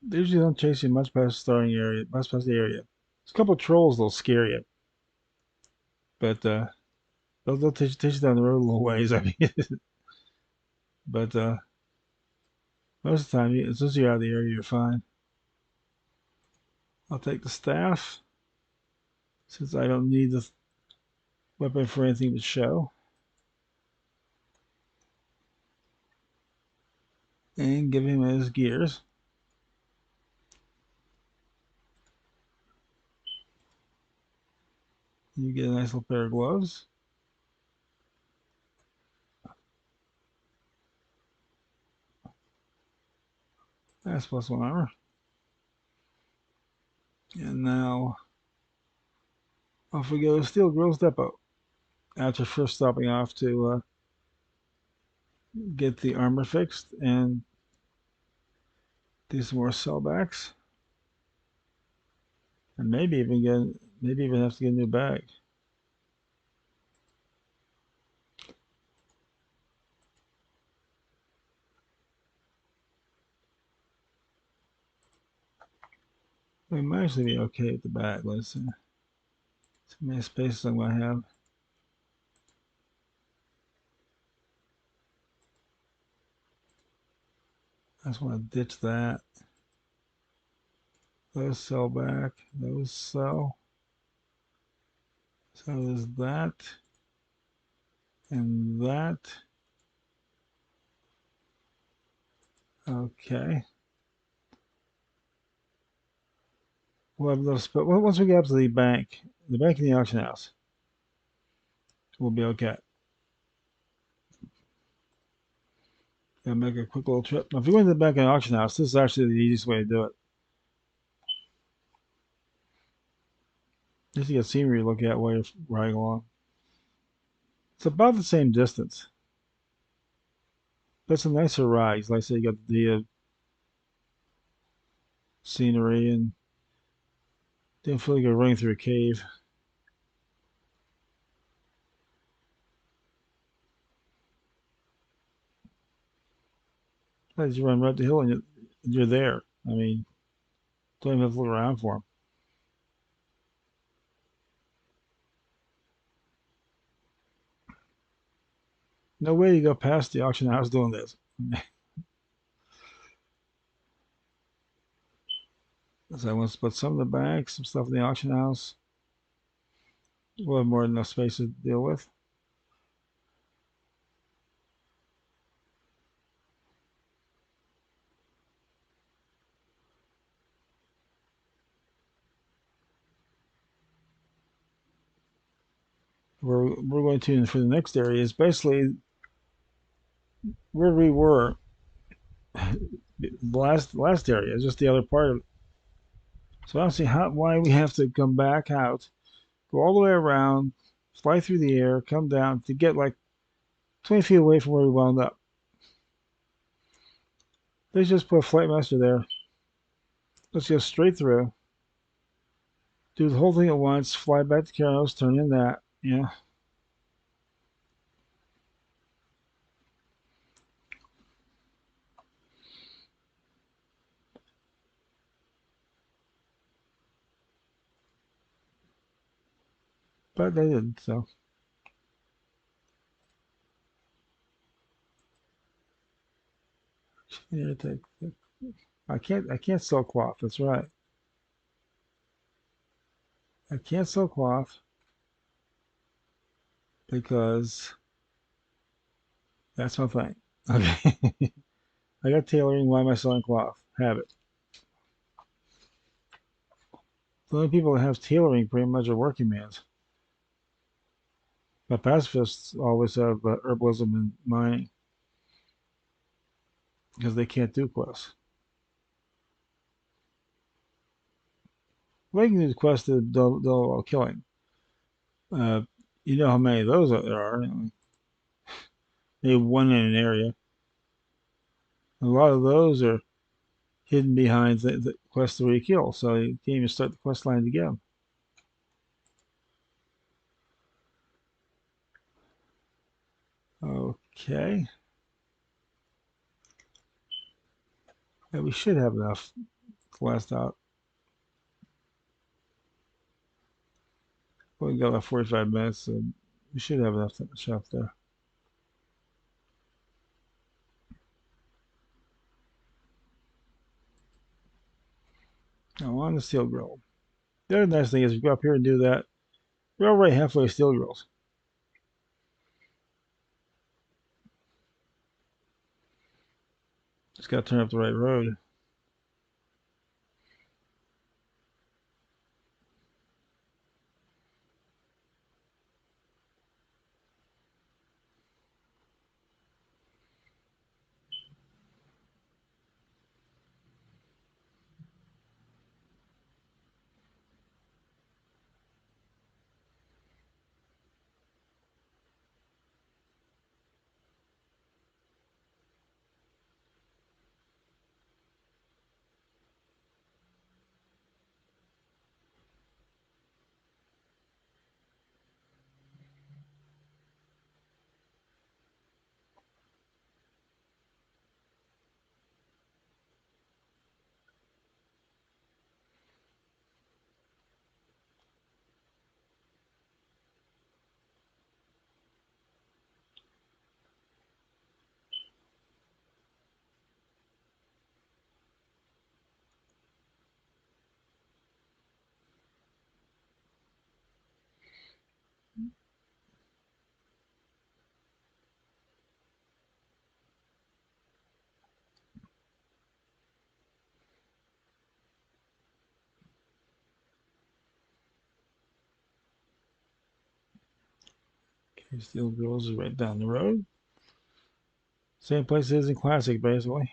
They usually don't chase you much past the starting area, much past the area. There's a couple of trolls that'll scare you, but they'll take you down the road a little ways. I mean, but most of the time, as soon as you're out of the area, you're fine. I'll take the staff since I don't need the weapon for anything but show. And give him his gears. You get a nice little pair of gloves. That's +1 armor. And now off we go to Steel Grills Depot. After first stopping off to get the armor fixed and do some more sellbacks. And maybe even have to get a new bag. We might actually be okay with the bag. Let's see. How many spaces I'm gonna have. I just want to ditch that. Those sell back. Those sell. So there's that. And that. Okay. We'll have a little split. Well, once we get up to the bank and the auction house, we'll be okay. Gonna make a quick little trip. Now, if you're going to the bank and auction house, this is actually the easiest way to do it. Just to get scenery to look at while you're riding along. It's about the same distance. But it's a nicer ride. Like I said, you got the scenery and didn't feel like you're running through a cave. Sometimes you run right up the hill and you're there. I mean, don't even have to look around for them. No way you go past the auction house doing this. So I want to put some in the back, some stuff in the auction house. We'll have more than enough space to deal with. Where we're going to for the next area is basically where we were the last area, just the other part of it. So I don't see why we have to come back out, go all the way around, fly through the air, come down to get like 20 feet away from where we wound up. They just put a flight master there. Let's go straight through, do the whole thing at once, fly back to Keranos, turn in that. Yeah, but they didn't. So yeah, I can't sell cloth. That's right. I can't sell cloth because that's my thing. Okay. I got tailoring. Why am I selling cloth? Have it. The only people that have tailoring pretty much are working mans. But pacifists always have herbalism and mining because they can't do quests. Well, they can do quests that they'll killing. Uh, you know how many of those there are. They have one in an area. A lot of those are hidden behind the quest where you kill, so you can't even start the quest line to get them. Okay. Yeah, we should have enough to last out. We got about 45 minutes, so we should have enough to shop there. Now on the steel grill. The other nice thing is if you go up here and do that, you're already halfway steel grills. Just got to turn up the right road. Okay, steel grills is right down the road. Same place it is in Classic, basically.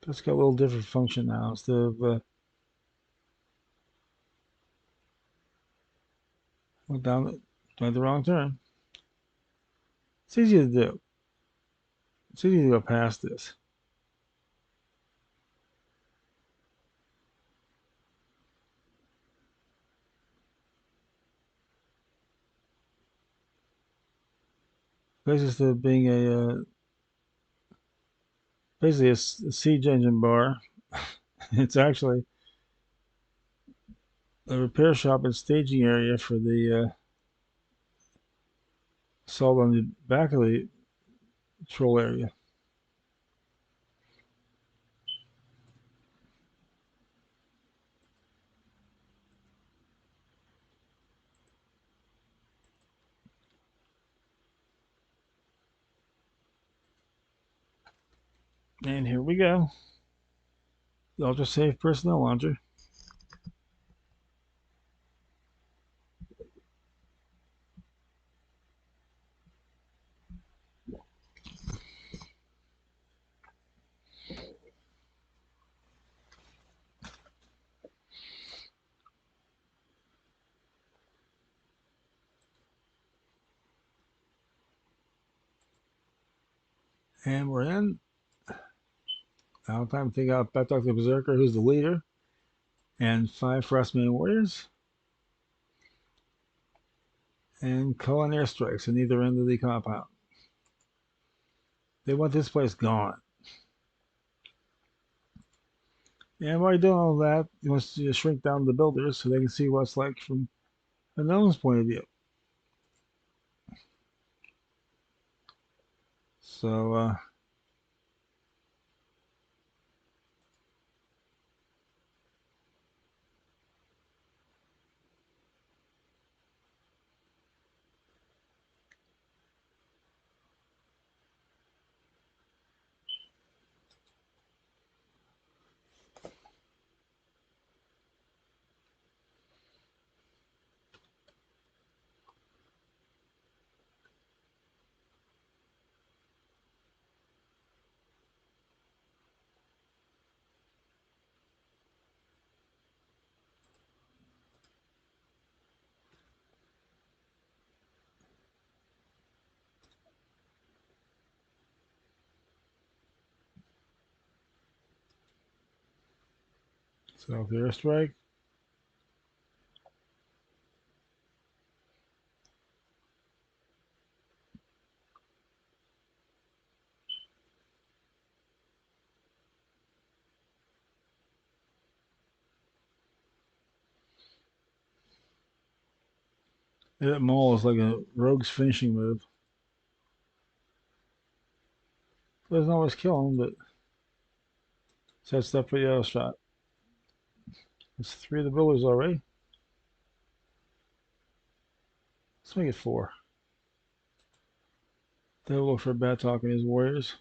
Just got a little different function now. Instead of went down, went the wrong turn. It's easy to do. It's easy to go past this. Basically, being basically a siege engine bar. It's actually a repair shop and staging area for the assault on the back of the patrol area. And here we go. The Ultra Safe Personnel Launcher. And we're in. Now time to take out Batok the Berserker, who's the leader, and 5 Frostman Warriors. And call in airstrikes on either end of the compound. They want this place gone. And while you're doing all that, you want to shrink down the builders so they can see what it's like from a gnome's point of view. So, so the airstrike. That maul is like a rogue's finishing move. Doesn't always kill him, but sets up for the other shot. It's 3 of the builders already. Let's make it 4. They'll look for Batok and his warriors.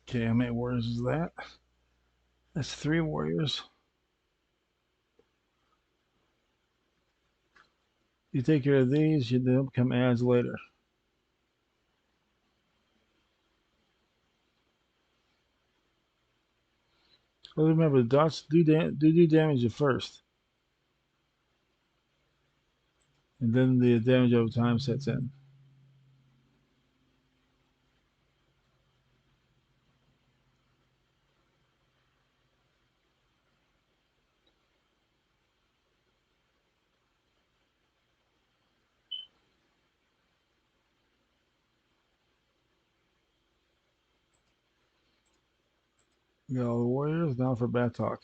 Okay, how many warriors is that? That's 3 warriors. You take care of these, they'll become ads later. Well, remember, the dots do damage at first, and then the damage over time sets in. You got all the warriors, now for Batok.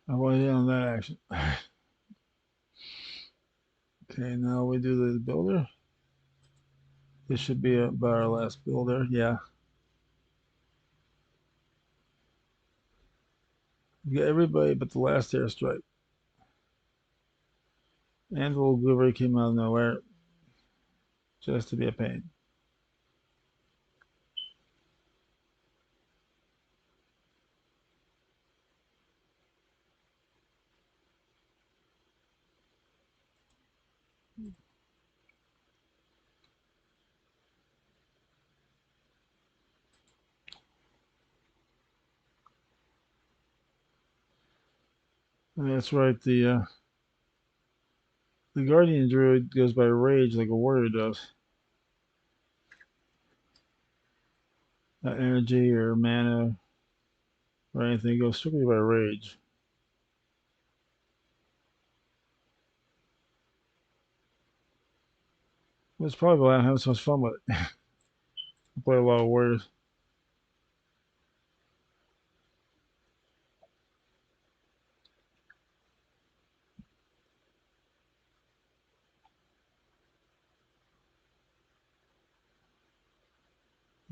I want to on that action. Okay, now we do the builder. This should be about our last builder. Yeah. You got everybody but the last airstrike. And the little goober came out of nowhere just to be a pain. That's right. The Guardian Druid goes by rage like a warrior does. Not energy or mana or anything. It goes strictly by rage. It's probably why I'm having so much fun with it. I play a lot of warriors.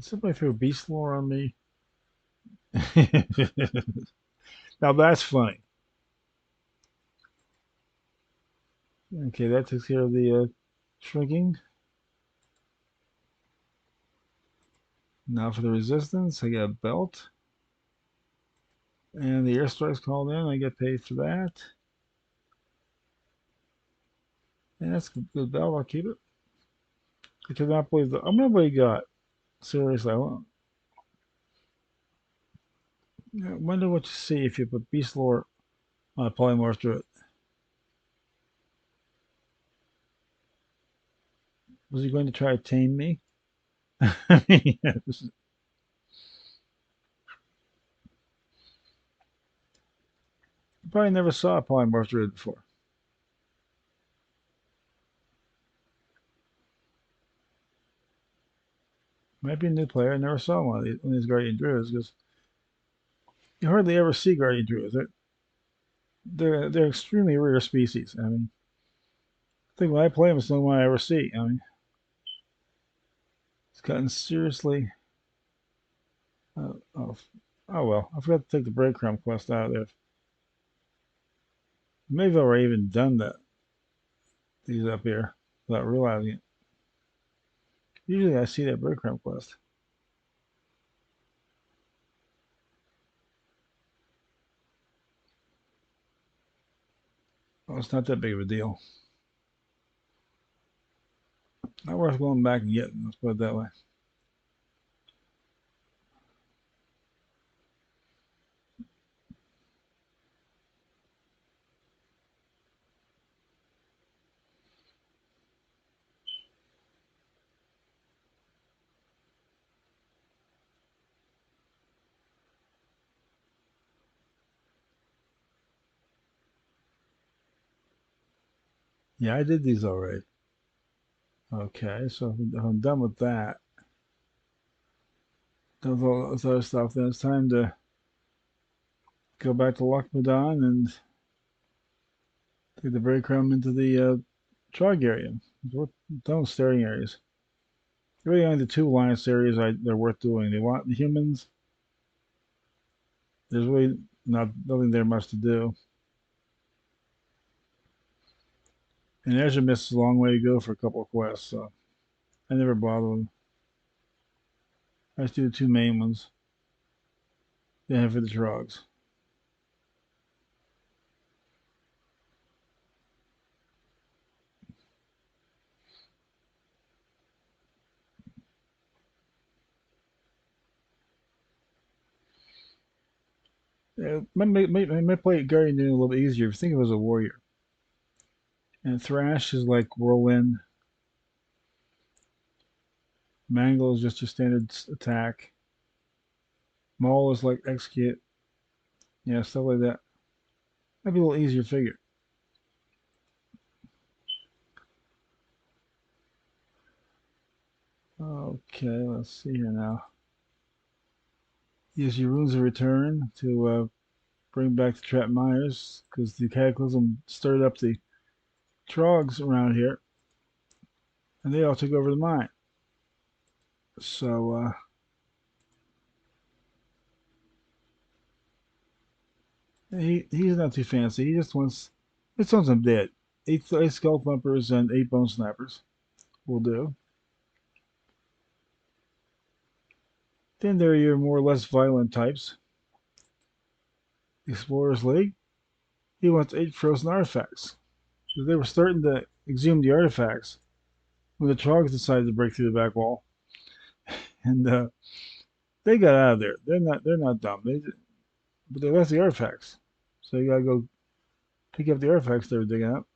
Somebody threw beast lore on me. Now that's funny. Okay, that takes care of the shrinking. Now for the resistance, I got a belt. And the airstrike's called in. I get paid for that. And that's a good belt. I'll keep it. I cannot believe the. I'm gonna he got. Seriously, I wonder what you see if you put Beast Lore on a polymorph druid. Was he going to try to tame me? Yes. Probably never saw a polymorph druid before. Might be a new player. I never saw one of these Guardian Druids because you hardly ever see Guardian Druids. They're extremely rare species. I mean, I think when I play them, it's the only one I ever see. I mean, it's gotten seriously. Oh, oh well, I forgot to take the breadcrumb quest out of there. Maybe I've already even done that. These up here without realizing it. Usually I see that breadcrumb quest. Oh, it's not that big of a deal. Not worth going back and getting. Let's put it that way. Yeah, I did these already. Okay, so if I'm done with that, done with all this other stuff, then it's time to go back to Lochmadon and take the breadcrumb into the Trog area. We're done with staring areas. Really only the two alliance areas they're worth doing. They want the humans. There's really nothing there much to do. And Azure Mist is a long way to go for a couple of quests, so I never bother them. I just do the two main ones. Then for the Trogs. Might play Guardian a little bit easier if you think of it as a warrior. And Thrash is like Whirlwind. Mangle is just your standard attack. Maul is like Execute. Yeah, stuff like that. Might be a little easier to figure. Okay, let's see here now. Use your runes of return to bring back the Trap Myers because the Cataclysm stirred up the Trogs around here, and they all took over the mine. So he's not too fancy. He just wants them dead. Eight skull thumpers and 8 bone snappers will do. Then there are your more or less violent types. Explorers League. He wants 8 frozen artifacts. So they were starting to exhume the artifacts when the Trogs decided to break through the back wall, and they got out of there. They're not dumb. But they left the artifacts, so you gotta go Pick up the artifacts they were digging up.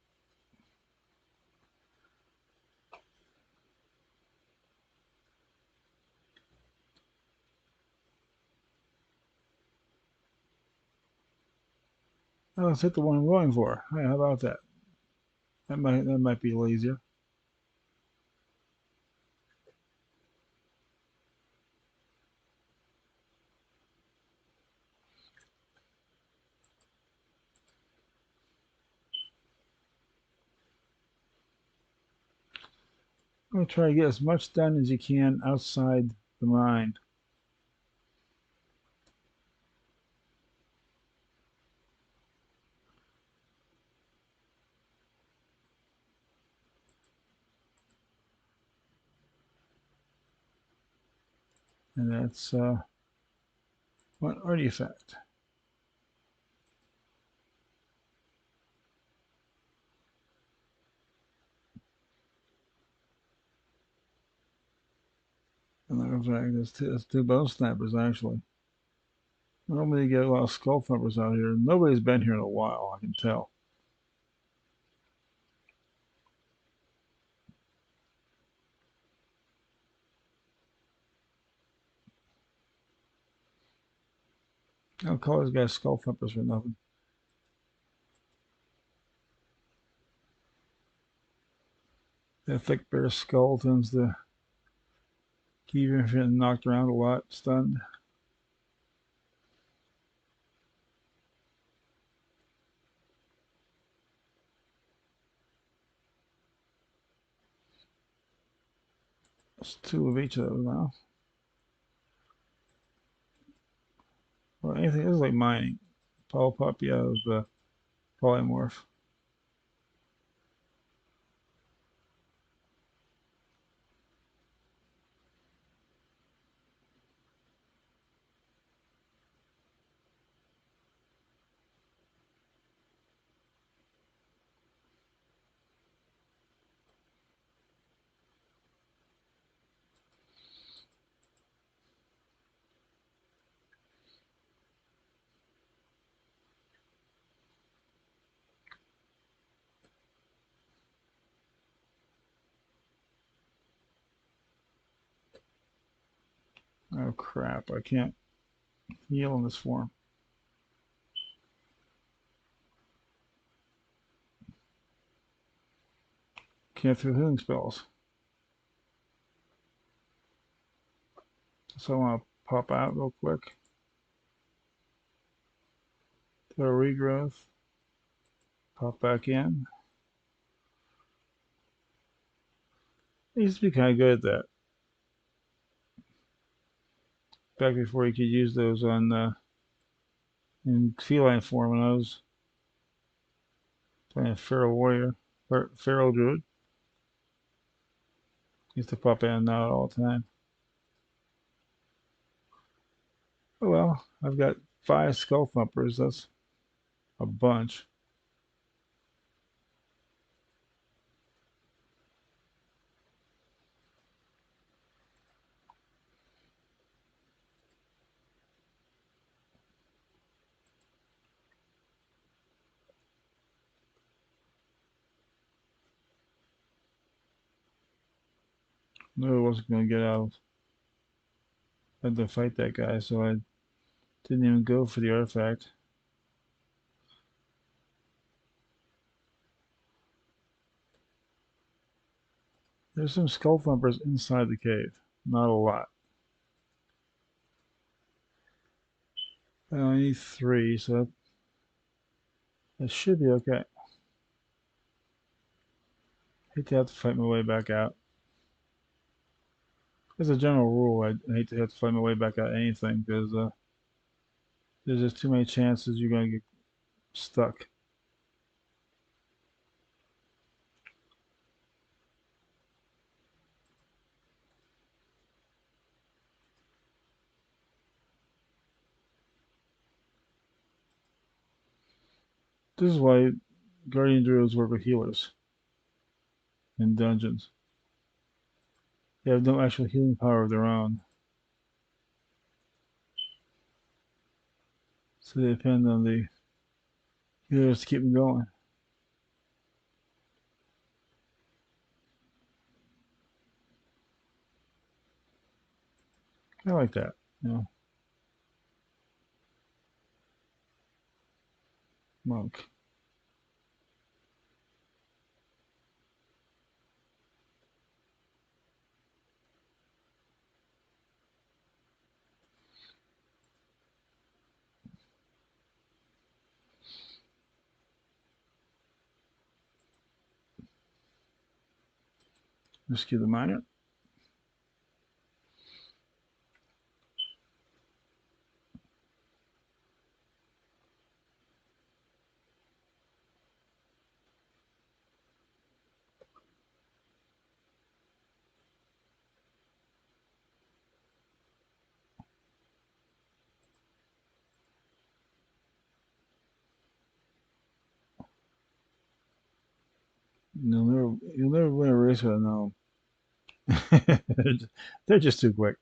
Oh, let's hit the one I'm going for. Hey, how about that? That might be a little easier. I'm gonna try to get as much done as you can outside the mine. And that's one artifact. And that right. There's two bow snappers actually. Normally you get a lot of skull thumpers out here. Nobody's been here in a while, I can tell. I don't call these guys skull thumpers for nothing. That thick bare skull tends to keep you from getting knocked around a lot, stunned. There's two of each of those now. Well, anything this is like mining. Polypopia of the polymorph. Oh crap, I can't heal in this form. Can't throw healing spells. So I want to pop out real quick. Throw regrowth. Pop back in. I used to be kind of good at that. Back before you could use those on in feline form when I was playing a feral warrior or feral druid. Used to pop in and out all the time. Oh well, I've got 5 skull thumpers. That's a bunch. No, I wasn't going to get out. I had to fight that guy, so I didn't even go for the artifact. There's some skull thumpers inside the cave. Not a lot. I only need 3, so that should be okay. Hate to have to fight my way back out. As a general rule, I hate to have to fight my way back out of anything because there's just too many chances you're going to get stuck. This is why Guardian Druids work with healers in dungeons. They have no actual healing power of their own, so they depend on the Just keep them going. I like that. You know, monk. Rescue the miner. You'll never win a race with a gnome. They're just too quick.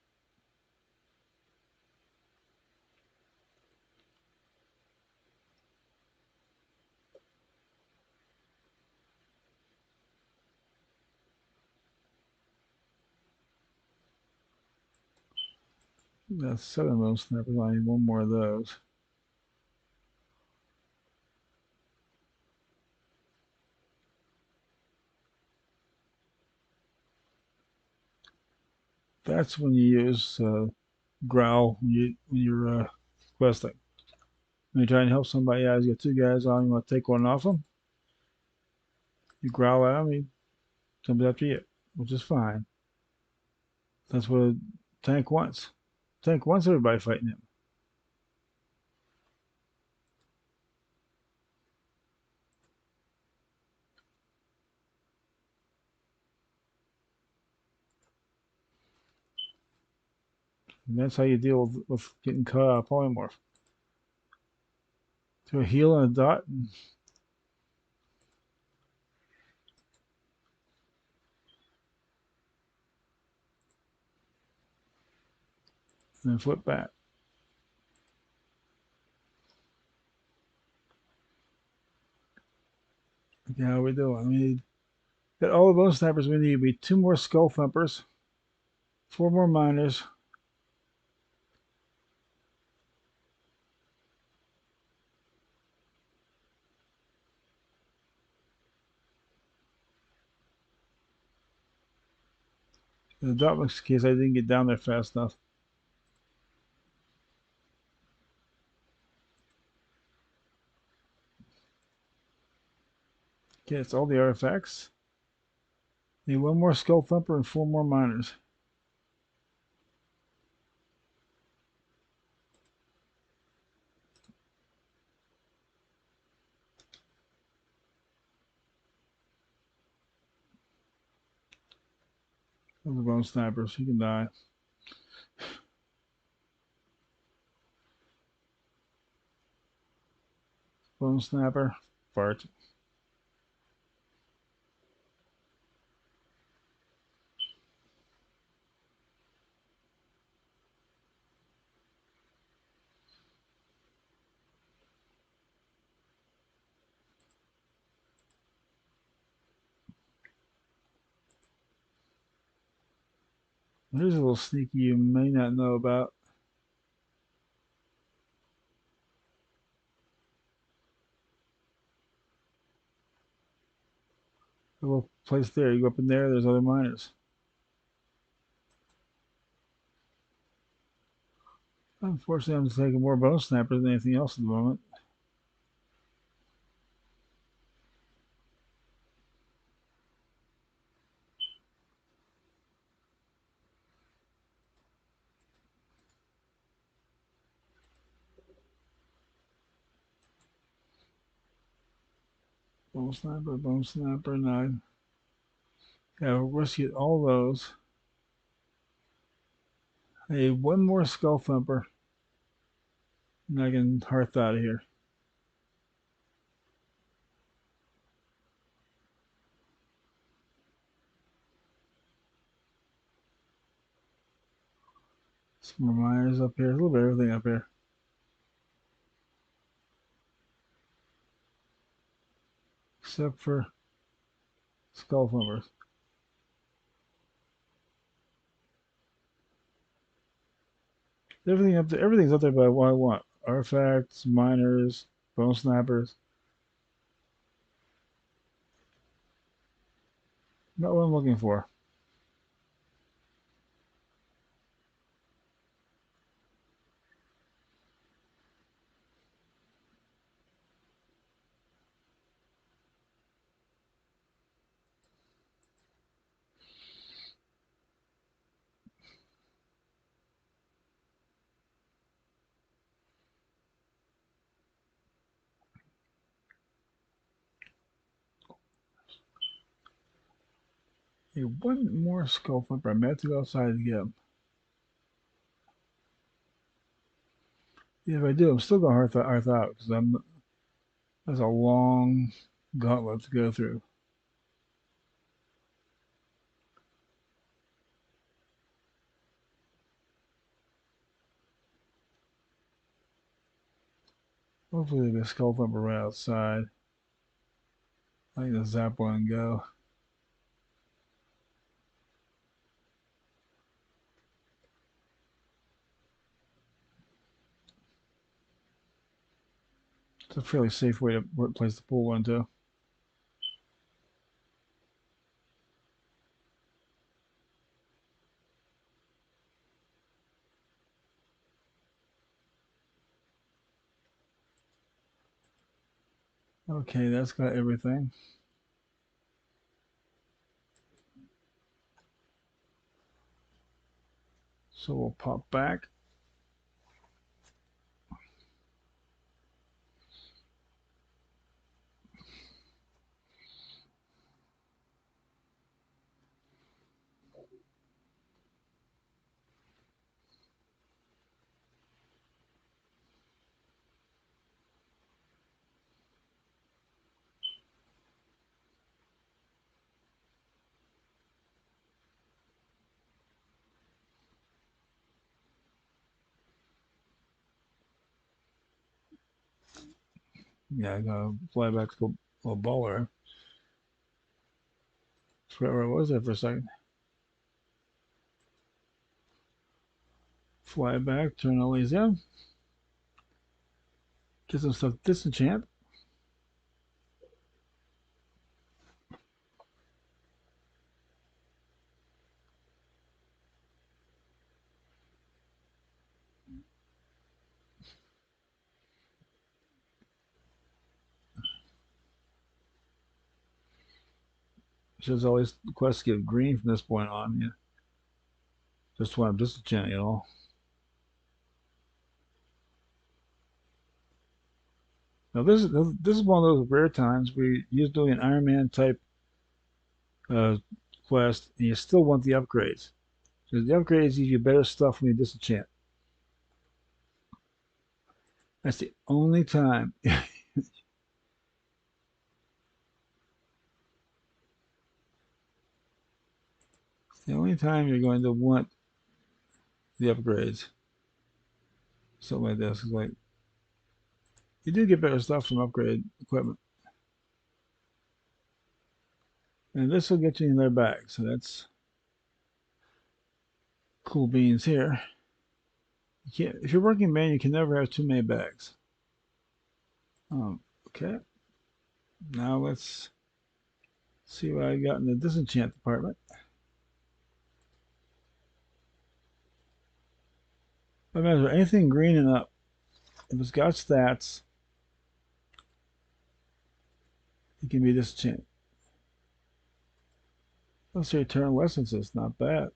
That's 7 of those snappers. I need one more of those. That's when you use growl when you're questing. When you're trying to help somebody out, you got two guys on. You want to take one off them. You growl at them. He comes after you, which is fine. That's what a tank wants. Tank wants everybody fighting him. And that's how you deal with getting caught out of polymorph. To a heal and a dot, and then flip back. Okay, how we doing? We need got all the bone snappers we need. We need two more skull thumpers, four more miners. In the Dropbox case, I didn't get down there fast enough. Okay, it's all the artifacts. Need one more skull thumper and four more miners. Those are bone snipers. He can die. Bone snapper. Fart. Here's a little sneaky you may not know about. A little place there. You go up in there, there's other miners. Unfortunately, I'm just taking more bone snappers than anything else at the moment. Bone snapper, nine. Yeah, we'll rescue all those. I need one more skull thumper, and I can hearth out of here. Some more miners up here. A little bit of everything up here. except for skull flippers. Everything up there, everything's up there by what I want. Artifacts, miners, bone snappers. Not what I'm looking for. Hey, one more skull flipper. I may have to go outside to get him. Yeah, if I do, I'm still going Hearth out because that's a long gauntlet to go through. Hopefully, there's a skull flipper right outside. I think the zap one and go. It's a fairly safe way to place the pull one too. Okay, that's got everything. So we'll pop back. Yeah, I gotta fly back to the little baller. Forgot where I was there for a second. Fly back, turn all these in. Get some stuff disenchant. Shows all these quests get green from this point on. Yeah. Just when I'm disenchanting it all. Now this is one of those rare times where you're doing an Iron Man type uh, quest and you still want the upgrades. Because the upgrades give you better stuff when you disenchant. That's the only time. The only time you're going to want the upgrades. Something like this. It's like you do get better stuff from upgrade equipment. And this will get you in their bag. So that's cool beans here. You can't, if you're working man, you can never have too many bags. Okay. Now let's see what I got in the disenchant department. No matter anything green and up, if it's got stats, it can be disenchanted. Let's say eternal essences, not bad.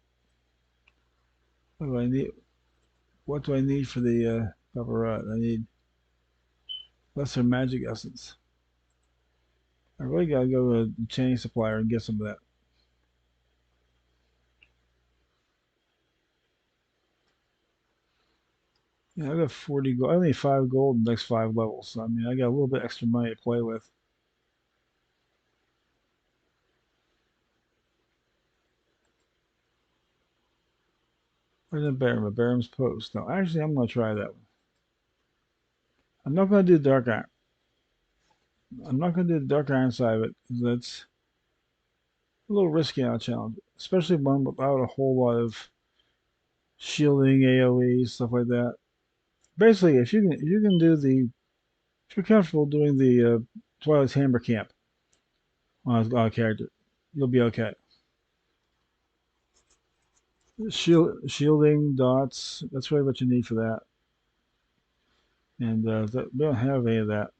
What do I need? What do I need for the copper rod? I need lesser magic essence. I really gotta go to the chain supplier and get some of that. Yeah, I got 40 gold. I need 5 gold in the next 5 levels. So, I mean, I got a little bit extra money to play with. Where's the Barum? A Barum's Post. No, actually, I'm going to try that one. I'm not going to do Dark Iron. I'm not going to do the Dark Iron side of it because that's a little risky on a challenge, especially one without a whole lot of shielding, AOE, stuff like that. Basically, if you can do the if you're comfortable doing the Twilight's Hammer camp on a character, you'll be okay. Shielding dots, that's really what you need for that. And we don't have any of that.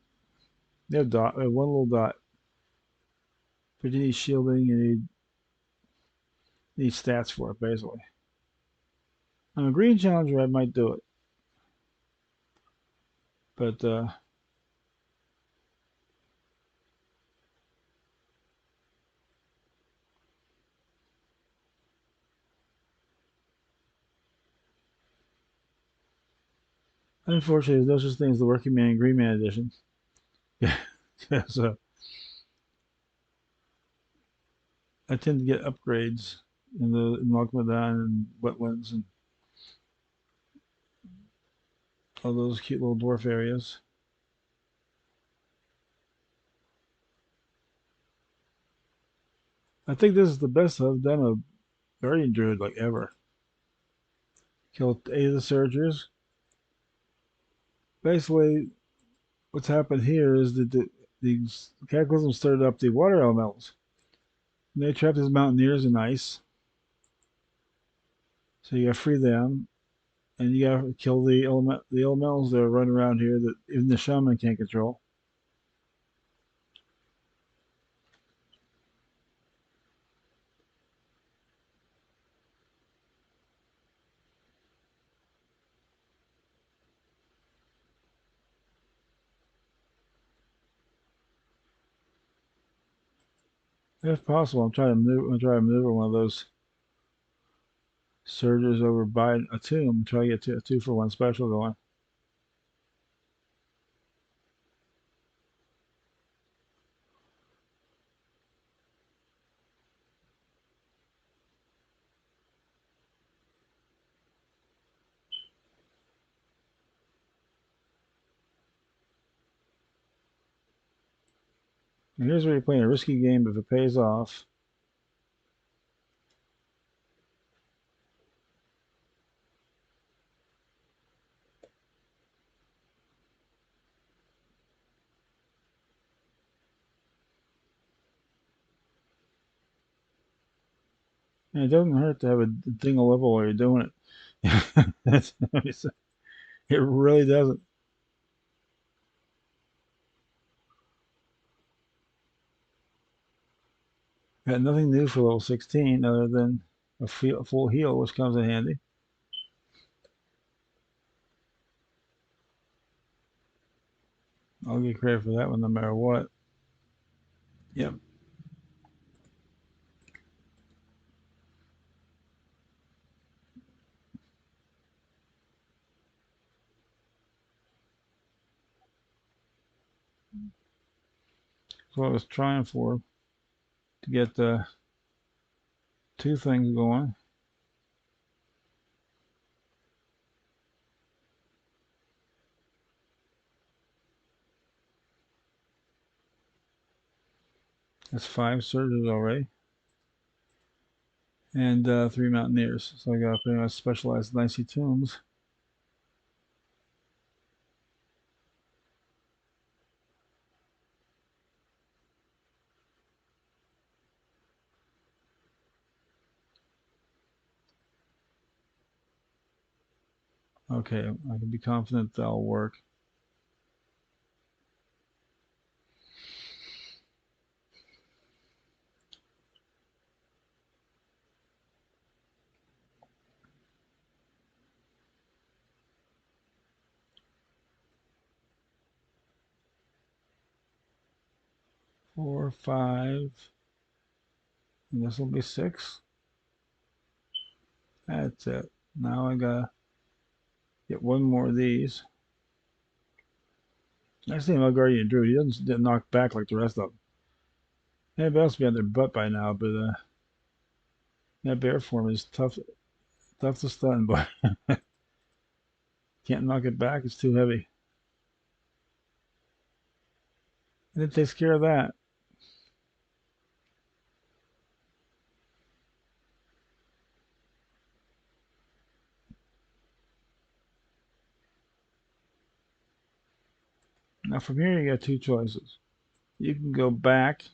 They have one little dot, but you need shielding. You need stats for it, basically. On a green challenger, I might do it, but unfortunately, there's no such thing as the Working Man Green Man edition. Yeah, so I tend to get upgrades in Lochmadan and Wetlands and all those cute little dwarf areas. I think this is the best I've done a Guardian Druid like ever. Killed 8 of the Surgers. Basically, what's happened here is that these cataclysms stirred up the water elementals. And they trapped these mountaineers in ice. So you gotta free them, and you gotta kill the elementals that are running around here that even the shaman can't control. If possible, I'm trying to maneuver one of those surgers over by a tomb, try to get a 2-for-1 special going. And here's where you're playing a risky game if it pays off. And it doesn't hurt to have a dingle level while you're doing it. It really doesn't. Got nothing new for level 16 other than a full heal, which comes in handy. I'll get credit for that one no matter what. Yep. That's what I was trying for to get the two things going. That's 5 surges already. And 3 mountaineers. So I got pretty much specialized Nicey Tombs. Okay, I can be confident that'll work. Four, five, and this will be 6. That's it. Now I gotta get one more of these. Nice thing about Guardian Druid, he doesn't get knocked back like the rest of them. Everybody else be on their butt by now, but that bear form is tough to stun, but can't knock it back. It's too heavy. And it takes care of that. Now from here you got two choices. You can go back,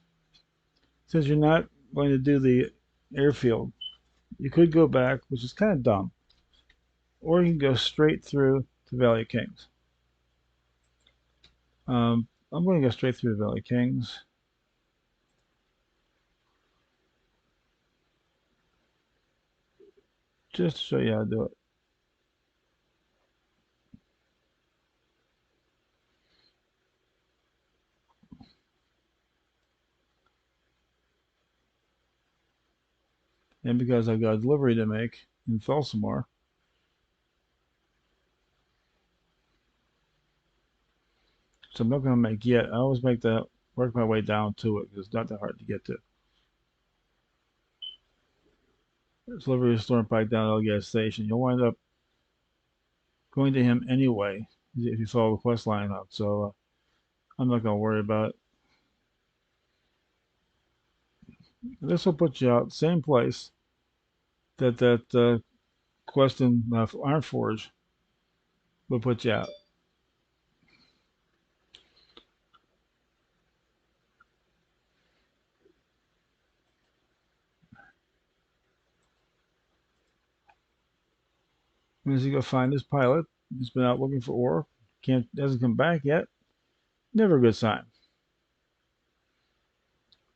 since you're not going to do the airfield. You could go back, which is kind of dumb, or you can go straight through to Valley of Kings. I'm going to go straight through the Valley of Kings. Just to show you how to do it. And because I've got a delivery to make in Felsamar, so I'm not going to make yet. I always make that, work my way down to it because it's not that hard to get to. Delivery storm back down to the gas station. You'll wind up going to him anyway if you follow the quest line up. So I'm not going to worry about it. This will put you out same place that quest in Ironforge will put you out. As he go find his pilot, he's been out looking for ore. Hasn't come back yet. Never a good sign.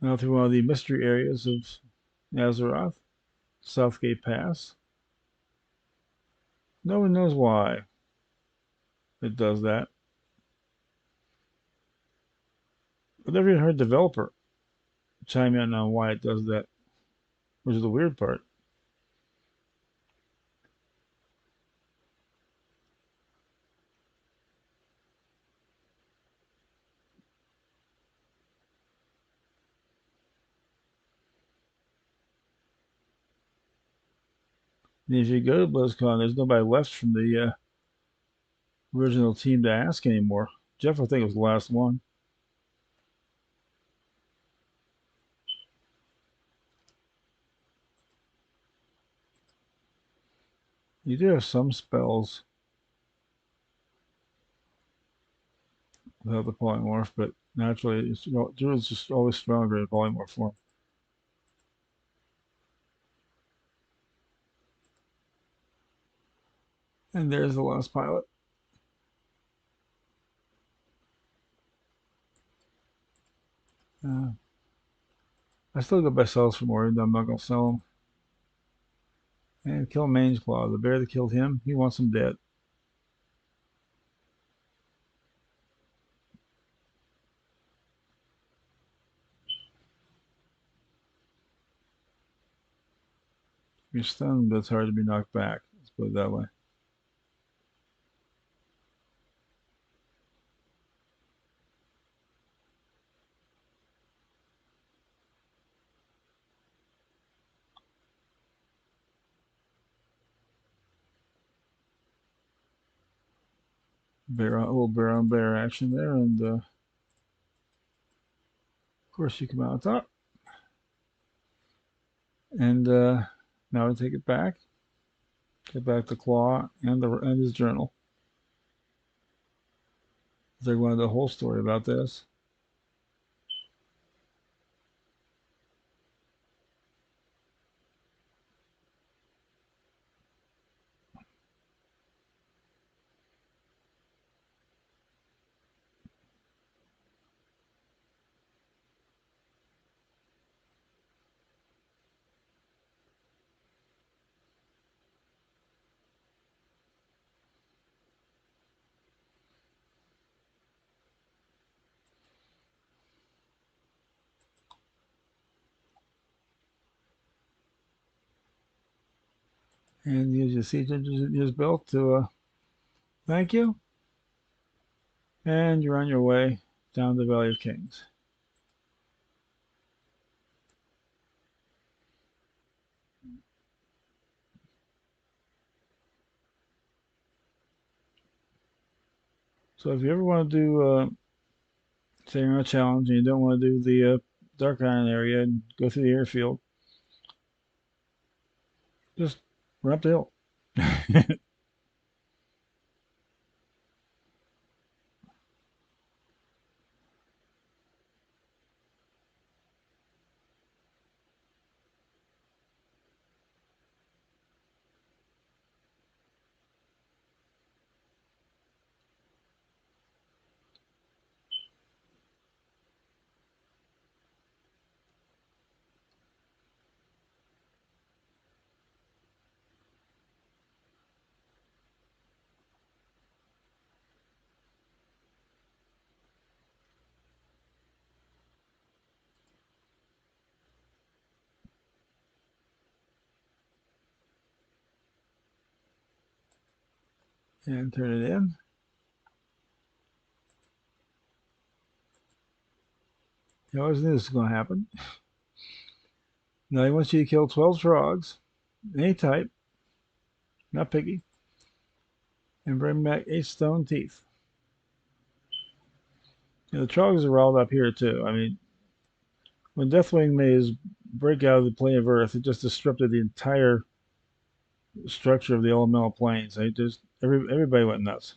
Now through one of the mystery areas of Azeroth, Southgate Pass. No one knows why it does that. I've never even heard a developer chime in on why it does that, which is the weird part. And if you go to BlizzCon, there's nobody left from the original team to ask anymore. Jeff, I think, was the last one. You do have some spells without the polymorph, but naturally, Druid's just always stronger in polymorph form. And there's the last pilot. Uh, I still got my cells for more, even though I'm not going to sell them. And kill Mangeclaw, the bear that killed him. He wants him dead. You're stunned, but it's hard to be knocked back. Let's put it that way. Bear, a little bear on bear action there, and of course you come out on top. And now to take it back. Get back the claw and his journal. They wanted the whole story about this. And use your siege engineer's belt to thank you. And you're on your way down the Valley of Kings. So if you ever want to do say you're on a challenge and you don't want to do the dark iron area and go through the airfield, just run up the hill. And turn it in. You always knew this was going to happen. Now he wants you to kill 12 frogs, any type, not picky, and bring back 8 stone teeth. The Trogs are all up here too. I mean, when Deathwing made his break out of the plane of Earth, it just disrupted the entire structure of the elemental planes. Everybody went nuts.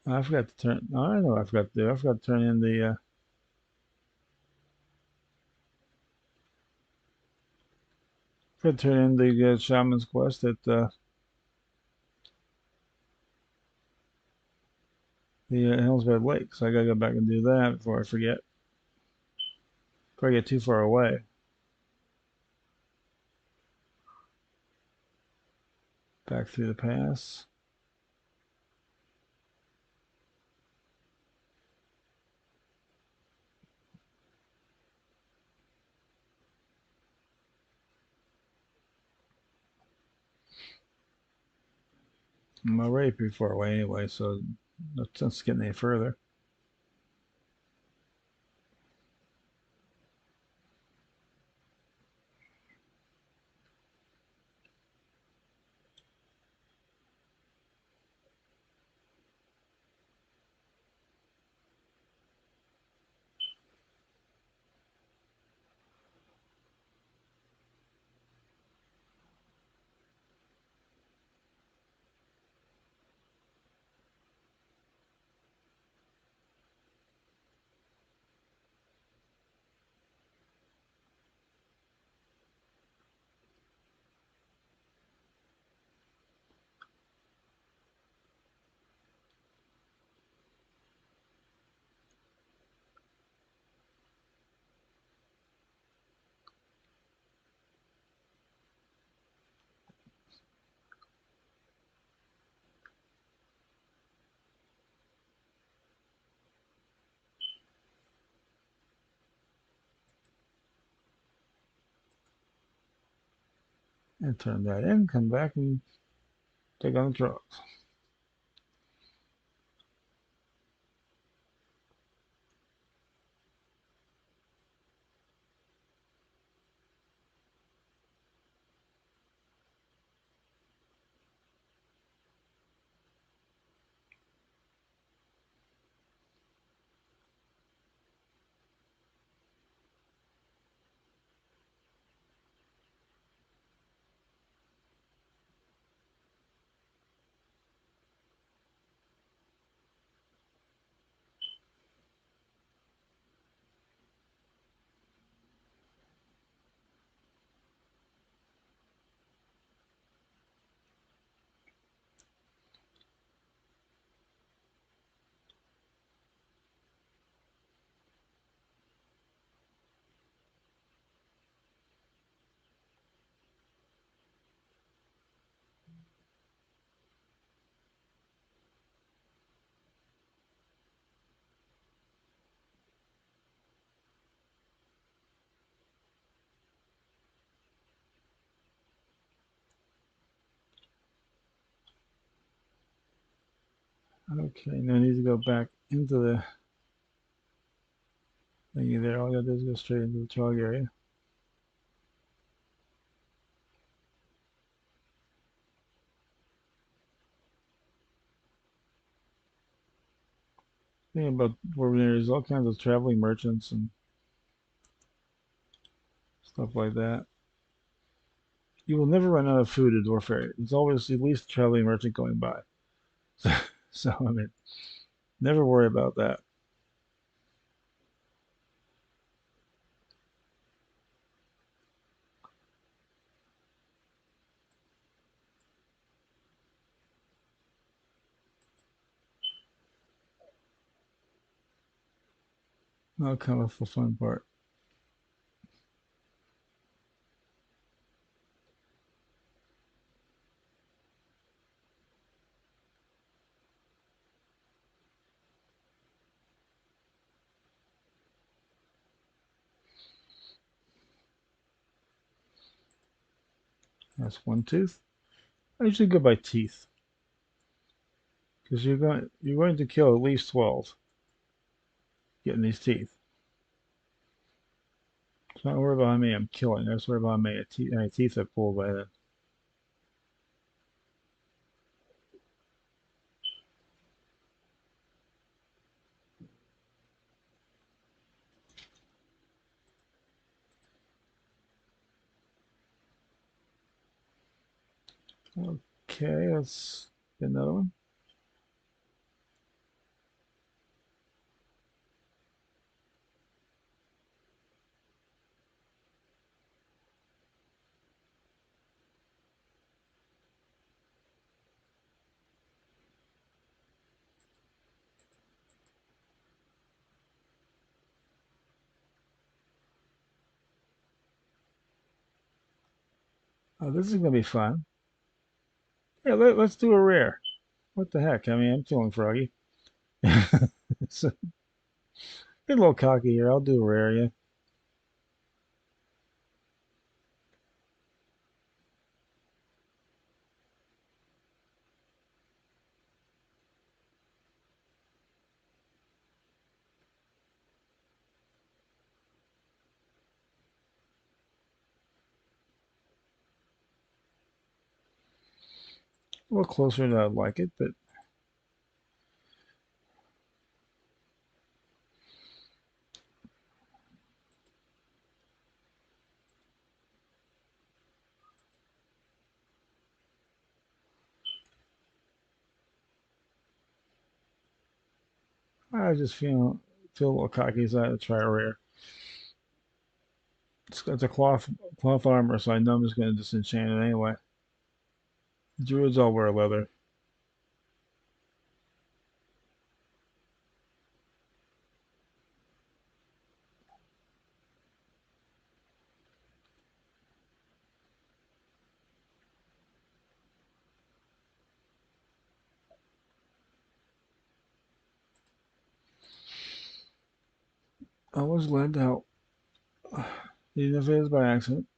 I forgot to turn. No, I know what I forgot to do. I forgot to turn in the. Forgot to turn in the Shaman's Quest at the Hellsbed Lake. So I gotta go back and do that before I forget. Before I get too far away. Back through the pass. I'm already pretty far away anyway, so no sense getting any further. And turn that in, come back and take on the trucks. Okay, now I need to go back into the thingy there. All I gotta do is go straight into the trog area. Think about where there's all kinds of traveling merchants and stuff like that. You will never run out of food at Dwarf Area. There's always at least a traveling merchant going by. So I mean, never worry about that. Not kind of the fun part. That's one tooth. I usually go by teeth because you're going to kill at least 12 getting these teeth. So not worry about how many I'm killing. I just worry about how many teeth I pull by then. Okay, let's get another one. Oh, this is gonna be fun. Yeah, let's do a rare. What the heck? I mean, I'm feeling froggy. So, get a little cocky here. I'll do a rare, yeah. A little closer than I'd like it, but I just feel a little cocky, so I had to try a rare. It's a cloth armor, so I know I'm just gonna disenchant it anyway. Druids all wear leather. I was led to help, even if it is by accident.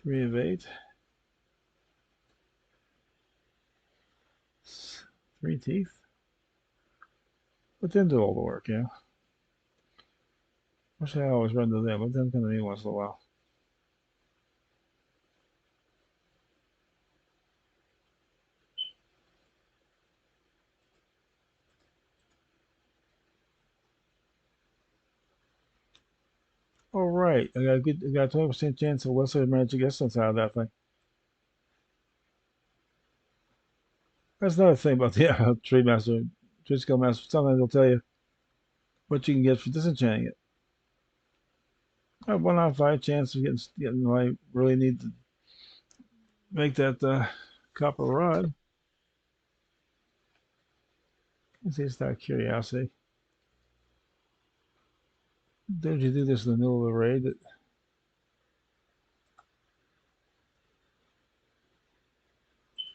3 of 8. 3 teeth. Let them do all the work, yeah. Wish I always run to them. Let them come to me once in a while. All right, I got a 20% chance of lesser magic essence out of that thing. That's another thing about the trade master, trade skill master. Sometimes they'll tell you what you can get for disenchanting it. I have 1 out of 5 chance of getting. I really need to make that copper rod. It's just out of curiosity. Did you do this in the middle of the raid?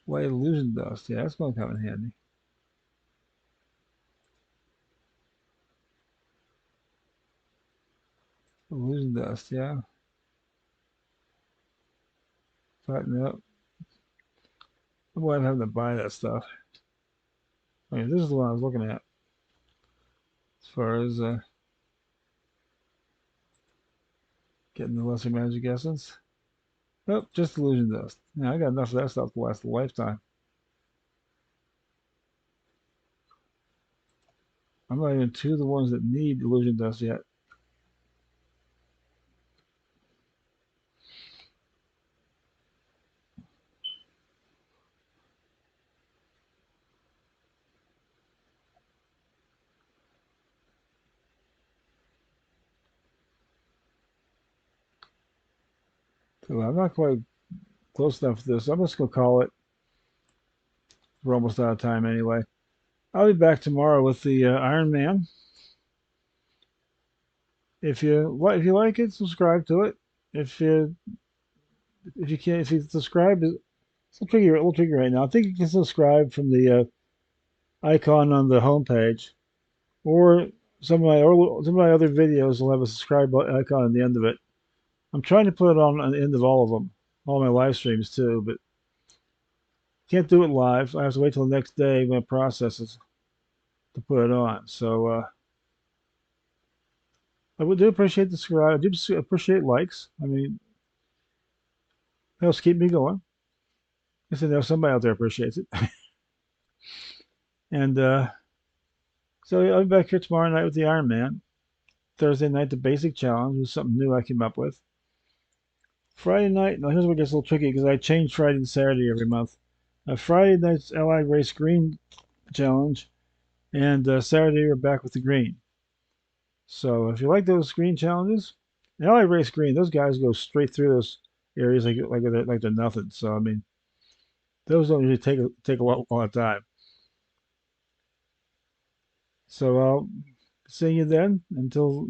White illusion dust. Yeah, that's going to come in handy. Illusion dust, yeah. Flatten up. Why I'm having to buy that stuff. I mean, this is the one I was looking at as far as getting the lesser magic essence. Nope, just illusion dust. Yeah, I got enough of that stuff to last a lifetime. I'm not even to the ones that need illusion dust yet. So I'm not quite close enough to this. I'm just gonna call it. We're almost out of time anyway. I'll be back tomorrow with the Iron Man. If you like it, subscribe to it. If you if you subscribe, it's a little tricky right now. I think you can subscribe from the icon on the homepage, or some of my other videos will have a subscribe icon at the end of it. I'm trying to put it on the end of all of them, all my live streams too, but can't do it live. I have to wait till the next day when it processes to put it on. So I would do appreciate the subscribe. I do appreciate likes. I mean, it helps keep me going. I said there's somebody out there appreciates it. And so I'll be back here tomorrow night with the Iron Man. Thursday night, the basic challenge was something new I came up with. Friday night, now here's where it gets a little tricky because I change Friday and Saturday every month. Friday night's Allied Race Green challenge, and Saturday we're back with the green. So if you like those green challenges, Allied Race Green, those guys go straight through those areas like they're nothing. So I mean, those don't usually take a lot of time. So I'll see you then. Until